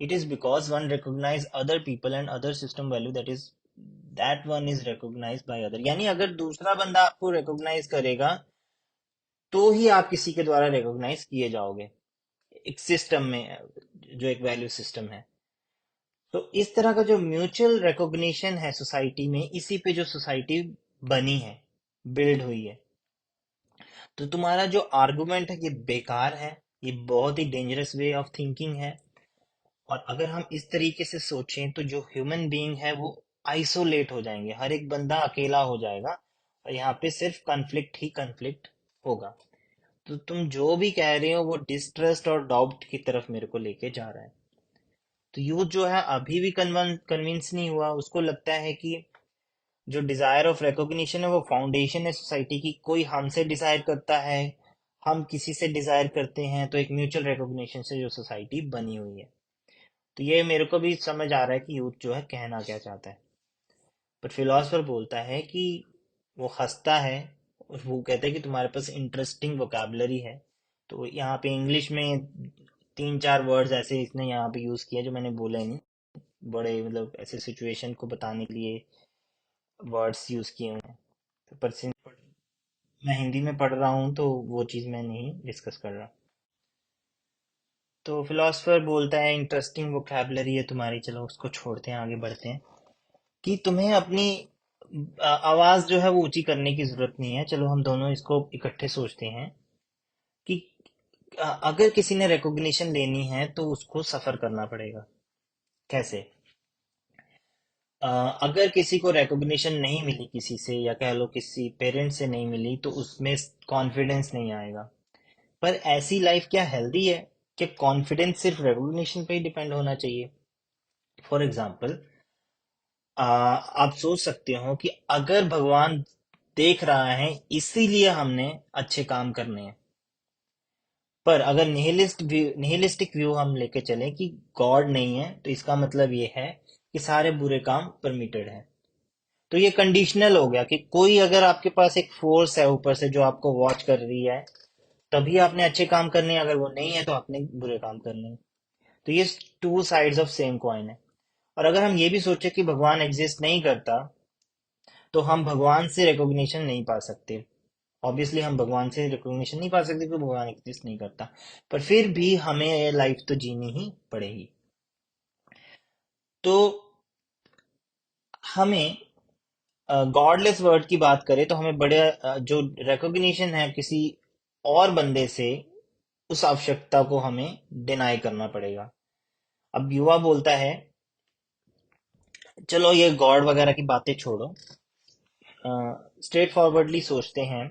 It is because one recognize other people and other system value, that one is recognized by other। यानी अगर दूसरा बंदा आपको रिकॉग्नाइज करेगा तो ही आप किसी के द्वारा रिकॉग्नाइज किए जाओगे एक सिस्टम में, जो एक वैल्यू सिस्टम है। तो इस तरह का जो म्यूचुअल रिकॉग्निशन है सोसाइटी में, इसी पे जो सोसाइटी बनी है, बिल्ड हुई है। तो तुम्हारा जो आर्गुमेंट है ये बेकार है, ये बहुत ही डेंजरस वे ऑफ थिंकिंग है। और अगर हम इस तरीके से सोचें तो जो ह्यूमन बीइंग है वो आइसोलेट हो जाएंगे, हर एक बंदा अकेला हो जाएगा, और यहाँ पे सिर्फ कन्फ्लिक्ट ही कन्फ्लिक्ट होगा। तो तुम जो भी कह रहे हो वो डिस्ट्रस्ट और डाउट की तरफ मेरे को लेके जा रहा है। तो यूथ जो है अभी भी कन्विंस नहीं हुआ, उसको लगता है कि जो डिजायर ऑफ रिकॉग्निशन है वो फाउंडेशन है सोसाइटी की। कोई हमसे डिजायर करता है, हम किसी से डिजायर करते हैं, तो एक म्यूचुअल रिकॉग्निशन से जो सोसाइटी बनी हुई है। तो ये मेरे को भी समझ आ रहा है कि यूथ जो है कहना क्या चाहता है। बट फिलोसफर बोलता है कि वो हंसता है, और वो कहता है कि तुम्हारे पास इंटरेस्टिंग वोकैबुलरी है। तो यहाँ पे इंग्लिश में तीन चार वर्ड्स ऐसे इसने यहाँ पे यूज किए जो मैंने बोले नहीं, बड़े मतलब ऐसे सिचुएशन को बताने के लिए वर्ड्स यूज किए हुए हैं। तो पर since मैं हिंदी में पढ़ रहा हूँ तो वो चीज़ मैं नहीं डिस्कस कर रहा। तो फिलोसफर बोलता है इंटरेस्टिंग वोकैबुलरी है तुम्हारी, चलो उसको छोड़ते हैं, आगे बढ़ते हैं। कि तुम्हें अपनी आवाज जो है वो ऊंची करने की जरूरत नहीं है। चलो हम दोनों इसको इकट्ठे सोचते हैं कि अगर किसी ने रिकॉग्निशन लेनी है तो उसको सफर करना पड़ेगा। कैसे? अगर किसी को रिकॉग्निशन नहीं मिली किसी से, या कह लो किसी पेरेंट से नहीं मिली, तो उसमें कॉन्फिडेंस नहीं आएगा। पर ऐसी लाइफ क्या हेल्दी है कि कॉन्फिडेंस सिर्फ रिकॉग्निशन पे ही डिपेंड होना चाहिए? फॉर एग्जाम्पल, आप सोच सकते हो कि अगर भगवान देख रहा है इसीलिए हमने अच्छे काम करने हैं। पर अगर निहिलिस्टिक व्यू हम लेके चलें कि गॉड नहीं है, तो इसका मतलब ये है कि सारे बुरे काम परमिटेड हैं। तो ये कंडीशनल हो गया कि कोई अगर आपके पास एक फोर्स है ऊपर से जो आपको वॉच कर रही है, तभी आपने अच्छे काम करने हैं, अगर वो नहीं है तो आपने बुरे काम करने हैं। तो ये two sides of same coin है। और अगर हम ये भी सोचे कि भगवान एग्जिस्ट नहीं करता, तो हम भगवान से रिकॉग्निशन नहीं पा सकते। ऑब्वियसली हम भगवान से रिकॉग्निशन नहीं पा सकते क्योंकि भगवान एग्जिस्ट नहीं करता, पर फिर भी हमें ये लाइफ तो जीनी ही पड़ेगी। तो हमें गॉडलेस वर्ड की बात करें तो हमें बड़े जो रिकॉग्निशन है किसी और बंदे से, उस आवश्यकता को हमें डिनाई करना पड़ेगा। अब युवा बोलता है, चलो ये गॉड वगैरह की बातें छोड़ो, स्ट्रेट फॉरवर्डली सोचते हैं,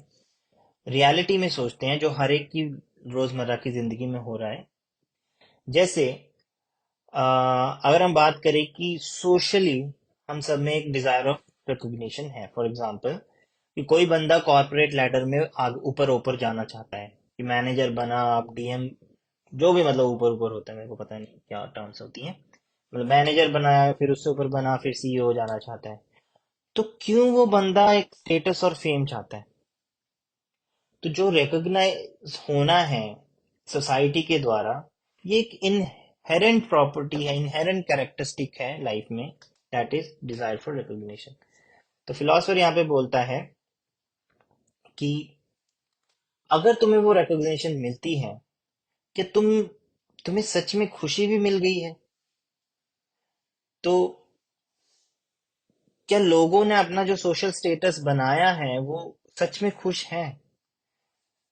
रियलिटी में सोचते हैं जो हर एक की रोजमर्रा की जिंदगी में हो रहा है। जैसे अगर हम बात करें कि सोशली हम सब में एक डिजायर ऑफ रिकॉग्निशन है। फॉर एग्जांपल कि कोई बंदा कॉर्पोरेट लैडर में ऊपर ऊपर जाना चाहता है, कि मैनेजर बना, आप डीएम, जो भी मतलब ऊपर ऊपर होता है, मेरे को पता नहीं क्या टर्म्स होती हैं, मतलब मैनेजर बनाया, फिर उससे ऊपर बना, फिर सीईओ जाना चाहता है। तो क्यों वो बंदा एक स्टेटस और फेम चाहता है? तो जो रिकॉग्नाइज होना है सोसाइटी के द्वारा, ये एक इनहेरेंट प्रॉपर्टी है, इनहेरेंट कैरेक्टरिस्टिक है लाइफ में, that is desire for recognition. तो फिलोसफर यहाँ पे बोलता है कि अगर तुम्हें वो रिकॉग्निशन मिलती है, कि तुम्हें सच में खुशी भी मिल गई है, तो क्या लोगों ने अपना जो सोशल स्टेटस बनाया है वो सच में खुश हैं?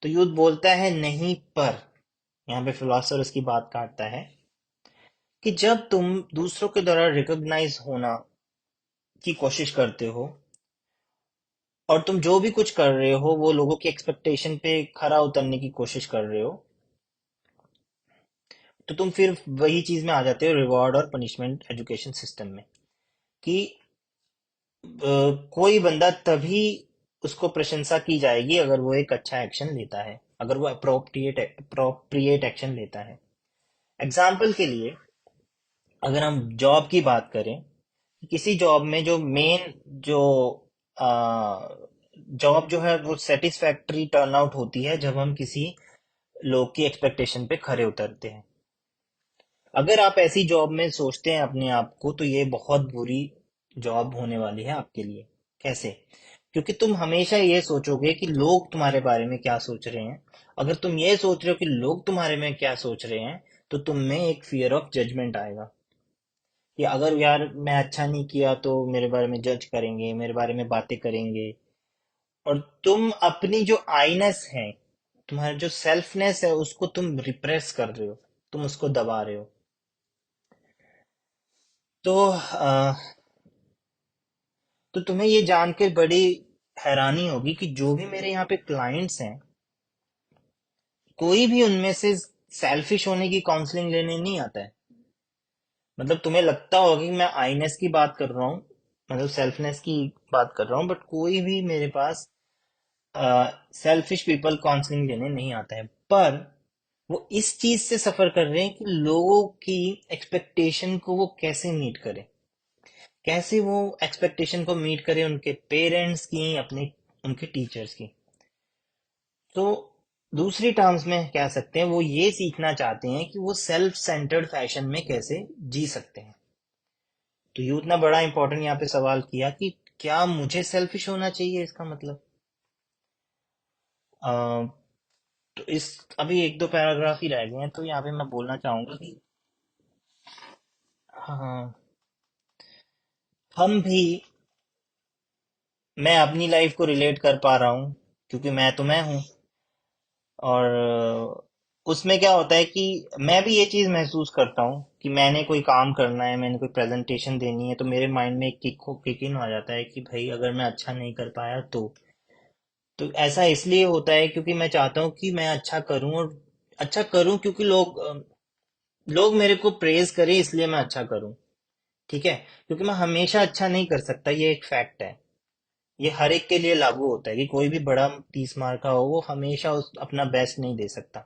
तो यूथ बोलता है नहीं, पर यहाँ पे फिलोसफर उसकी बात काटता है कि जब तुम दूसरों के द्वारा रिकॉग्नाइज होना की कोशिश करते हो, और तुम जो भी कुछ कर रहे हो वो लोगों की एक्सपेक्टेशन पे खरा उतरने की कोशिश कर रहे हो, तो तुम फिर वही चीज में आ जाते हो, रिवॉर्ड और पनिशमेंट एजुकेशन सिस्टम में। कि कोई बंदा तभी उसको प्रशंसा की जाएगी अगर वो एक अच्छा एक्शन लेता है, अगर वो अप्रोप्रिएट एक्शन लेता है। एग्जाम्पल के लिए अगर हम जॉब की बात करें, किसी जॉब में जो मेन जो जॉब जो है वो सेटिस्फैक्टरी टर्न आउट होती है जब हम किसी लोग की एक्सपेक्टेशन पे खरे उतरते हैं। अगर आप ऐसी जॉब में सोचते हैं अपने आप को, तो ये बहुत बुरी जॉब होने वाली है आपके लिए। कैसे? क्योंकि तुम हमेशा ये सोचोगे कि लोग तुम्हारे बारे में क्या सोच रहे हैं। अगर तुम ये सोच रहे हो कि लोग तुम्हारे में क्या सोच रहे हैं, तो तुम में एक फियर ऑफ जजमेंट आएगा, कि अगर यार मैं अच्छा नहीं किया तो मेरे बारे में जज करेंगे, मेरे बारे में बातें करेंगे। और तुम अपनी जो आईनेस है, तुम्हारा जो सेल्फनेस है, उसको तुम रिप्रेस कर रहे हो, तुम उसको दबा रहे हो। तो तो तुम्हें ये जानकर बड़ी हैरानी होगी कि जो भी मेरे यहाँ पे क्लाइंट्स हैं, कोई भी उनमें से सेल्फिश होने की काउंसलिंग लेने नहीं आता है। मतलब तुम्हें लगता होगा कि मैं आईनेस की बात कर रहा हूँ, मतलब सेल्फनेस की बात कर रहा हूँ, बट कोई भी मेरे पास सेल्फिश पीपल काउंसलिंग लेने नहीं आता है। पर वो इस चीज से सफर कर रहे हैं कि लोगों की एक्सपेक्टेशन को वो कैसे मीट करें, कैसे वो एक्सपेक्टेशन को मीट करें उनके पेरेंट्स की, अपने उनके टीचर्स की। तो दूसरी टर्म्स में कह सकते हैं वो ये सीखना चाहते हैं कि वो सेल्फ सेंटर्ड फैशन में कैसे जी सकते हैं। तो यूथ ने बड़ा इंपॉर्टेंट यहाँ पे सवाल किया कि क्या मुझे सेल्फिश होना चाहिए, इसका मतलब अ, तो इस अभी एक दो पैराग्राफ ही रह गए हैं, तो यहाँ पे मैं बोलना चाहूंगा कि हाँ, हम भी, मैं अपनी लाइफ को रिलेट कर पा रहा हूँ क्योंकि मैं तो मैं हूँ। और उसमें क्या होता है कि मैं भी ये चीज महसूस करता हूँ कि मैंने कोई काम करना है, मैंने कोई प्रेजेंटेशन देनी है, तो मेरे माइंड में एक किक इन हो जाता है कि भाई अगर मैं अच्छा नहीं कर पाया तो ऐसा इसलिए होता है क्योंकि मैं चाहता हूँ कि मैं अच्छा करूँ, और अच्छा करूँ क्योंकि लोग मेरे को प्रेज करें, इसलिए मैं अच्छा करूँ। ठीक है? क्योंकि मैं हमेशा अच्छा नहीं कर सकता, ये एक फैक्ट है। ये हर एक के लिए लागू होता है कि कोई भी बड़ा 30 मार्क का हो, वो हमेशा अपना बेस्ट नहीं दे सकता।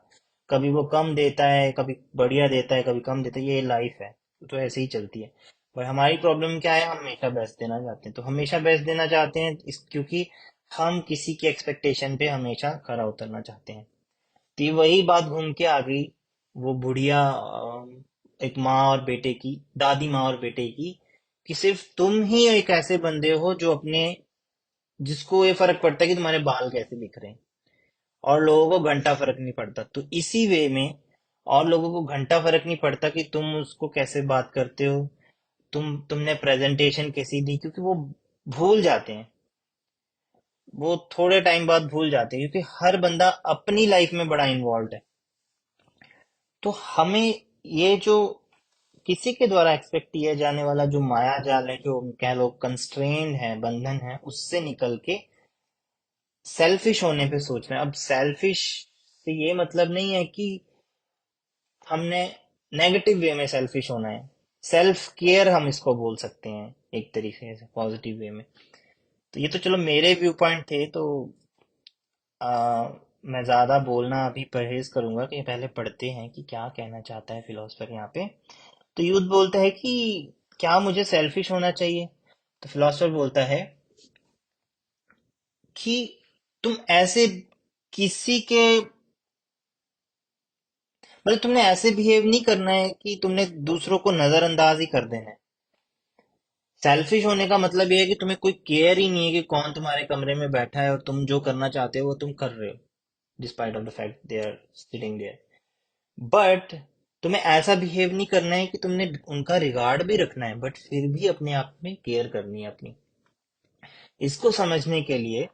कभी वो कम देता है, कभी बढ़िया देता है, कभी कम देता है, ये लाइफ है। तो ऐसे ही चलती है। पर हमारी प्रॉब्लम क्या है, हम हमेशा बेस्ट देना चाहते हैं। तो हमेशा बेस्ट देना चाहते हैं क्योंकि हम किसी की एक्सपेक्टेशन पे हमेशा खरा उतरना चाहते हैं। तो ये वही बात घूम के आ गई, वो बुढ़िया एक माँ और बेटे की, दादी माँ और बेटे की, कि सिर्फ तुम ही एक ऐसे बंदे हो जो अपने, जिसको ये फर्क पड़ता है कि तुम्हारे बाल कैसे दिख रहे हैं, और लोगों को घंटा फर्क नहीं पड़ता। तो इसी वे में और लोगों को घंटा फर्क नहीं पड़ता कि तुम उसको कैसे बात करते हो, तुमने प्रेजेंटेशन कैसी दी, क्योंकि वो भूल जाते हैं, वो थोड़े टाइम बाद भूल जाते हैं, क्योंकि हर बंदा अपनी लाइफ में बड़ा इन्वॉल्व है। तो हमें ये जो किसी के द्वारा एक्सपेक्ट किया जाने वाला जो माया जाल है, जो कह लो कंस्ट्रेन है, बंधन है, उससे निकल के सेल्फिश होने पे सोच रहे हैं। अब सेल्फिश से ये मतलब नहीं है कि हमने नेगेटिव वे में सेल्फिश होना है, सेल्फ केयर हम इसको बोल सकते हैं एक तरीके से पॉजिटिव वे में। तो ये तो चलो मेरे व्यू पॉइंट थे। तो आ, मैं ज्यादा बोलना अभी परहेज करूंगा, कि पहले पढ़ते हैं कि क्या कहना चाहता है फिलोसफर यहाँ पे। तो यूथ बोलता है कि क्या मुझे सेल्फिश होना चाहिए? तो फिलोसफर बोलता है कि तुम ऐसे किसी के, मतलब तुमने ऐसे बिहेव नहीं करना है कि तुमने दूसरों को नजरअंदाज ही कर देना है। सेल्फिश होने का मतलब ये है कि तुम्हें कोई केयर ही नहीं है कि कौन तुम्हारे कमरे में बैठा है, और तुम जो करना चाहते हो वो तुम कर रहे हो, despite of the fact they are sitting there. But तुम्हें ऐसा बिहेव नहीं करना है कि तुमने उनका रिगार्ड भी रखना है, बट फिर भी अपने आप में केयर करनी है अपनी। इसको समझने के लिए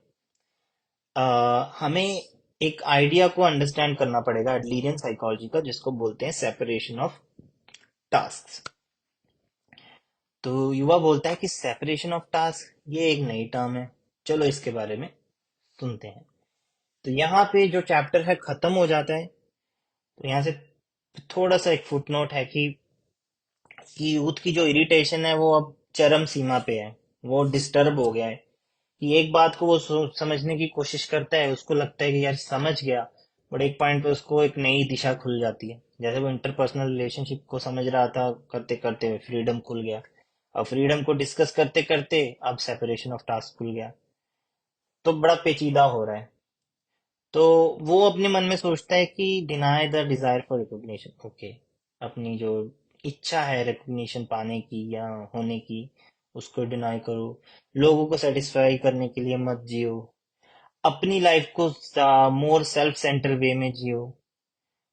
हमें एक आइडिया को अंडरस्टैंड करना पड़ेगा एडलीरियन साइकोलॉजी का, जिसको बोलते हैं सेपरेशन ऑफ टास्क। तो युवा बोलता है कि सेपरेशन ऑफ टास्क ये एक नई टर्म है, चलो इसके बारे में सुनते हैं। तो यहाँ पे जो चैप्टर है खत्म हो जाता है। तो यहाँ से थोड़ा सा एक फुटनोट है कि यूथ की जो इरिटेशन है वो अब चरम सीमा पे है, वो डिस्टर्ब हो गया है। कि एक बात को वो समझने की कोशिश करता है, उसको लगता है कि यार समझ गया, बट एक पॉइंट पे उसको एक नई दिशा खुल जाती है। जैसे वो इंटरपर्सनल रिलेशनशिप को समझ रहा था, करते करते फ्रीडम खुल गया। अब फ्रीडम को डिस्कस करते करते अब सेपरेशन ऑफ टास्क खुल गया, तो बड़ा पेचीदा हो रहा है। तो वो अपने मन में सोचता है कि deny the desire for recognition. Okay, अपनी जो इच्छा है रिकॉग्निशन पाने की या होने की, उसको डिनाई करो। लोगों को सेटिस्फाई करने के लिए मत जियो, अपनी लाइफ को मोर सेल्फ सेंटर वे में जियो।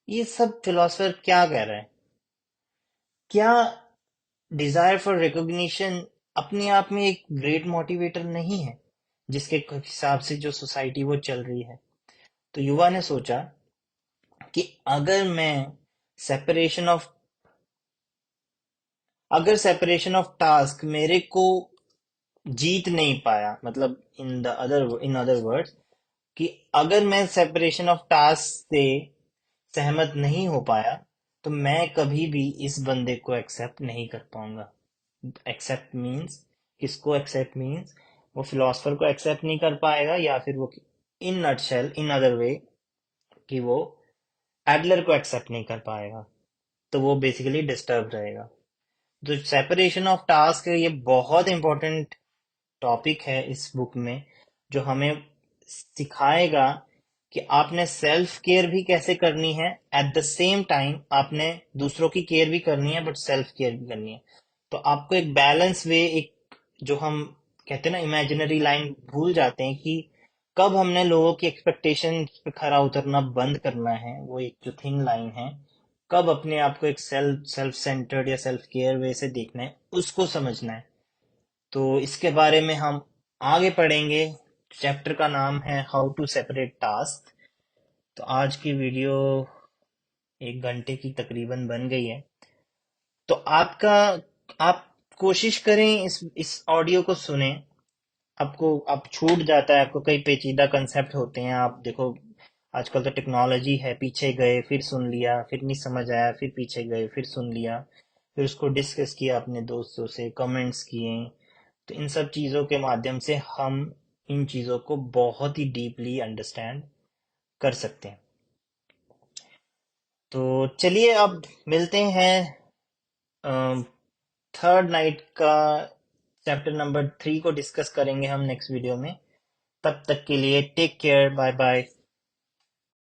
ये सब फिलोसफर क्या कह रहा है? क्या डिजायर फॉर रिकॉग्निशन अपने आप में एक ग्रेट मोटिवेटर नहीं है, जिसके हिसाब से जो सोसाइटी वो चल रही है? तो युवा ने सोचा कि सेपरेशन ऑफ अगर सेपरेशन ऑफ टास्क मेरे को जीत नहीं पाया, मतलब इन अदर वर्ड्स, कि अगर मैं सेपरेशन ऑफ टास्क से सहमत नहीं हो पाया, तो मैं कभी भी इस बंदे को एक्सेप्ट नहीं कर पाऊंगा। एक्सेप्ट मीन्स, किसको एक्सेप्ट मीन्स? वो फिलोसफर को एक्सेप्ट नहीं कर पाएगा, या फिर वो in nutshell in other way कि वो एडलर को एक्सेप्ट नहीं कर पाएगा। तो वो बेसिकली डिस्टर्ब रहेगा। जो सेपरेशन ऑफ टास्क है, ये बहुत इंपॉर्टेंट टॉपिक है इस बुक में, जो हमें सिखाएगा कि आपने सेल्फ केयर भी कैसे करनी है, एट द सेम टाइम आपने दूसरों की केयर भी करनी है, बट सेल्फ केयर भी करनी है। तो आपको एक बैलेंस वे, एक जो हम कहते हैं ना इमेजिनरी लाइन, भूल जाते हैं कि कब हमने लोगों की एक्सपेक्टेशन पे खरा उतरना बंद करना है, वो एक जो थिन लाइन है, कब अपने आप को एक सेल्फ सेंटर्ड या सेल्फ केयर वे से देखना है, उसको समझना है। तो इसके बारे में हम आगे पढ़ेंगे। चैप्टर का नाम है हाउ टू सेपरेट टास्क। तो आज की वीडियो 1 घंटे की तकरीबन बन गई है। तो आप कोशिश करें इस ऑडियो को सुने। आपको आप छूट जाता है, आपको कई पेचीदा कंसेप्ट होते हैं, आप देखो आजकल तो टेक्नोलॉजी है, पीछे गए फिर सुन लिया, फिर नहीं समझ आया, फिर पीछे गए फिर सुन लिया, फिर उसको डिस्कस किया अपने दोस्तों से, कमेंट्स किए। तो इन सब चीज़ों के माध्यम से हम इन चीज़ों को बहुत ही डीपली अंडरस्टैंड कर सकते हैं। तो चलिए अब मिलते हैं थर्ड नाइट का, चैप्टर नंबर 3 को डिस्कस करेंगे हम नेक्स्ट वीडियो में। तब तक के लिए टेक केयर, बाय बाय।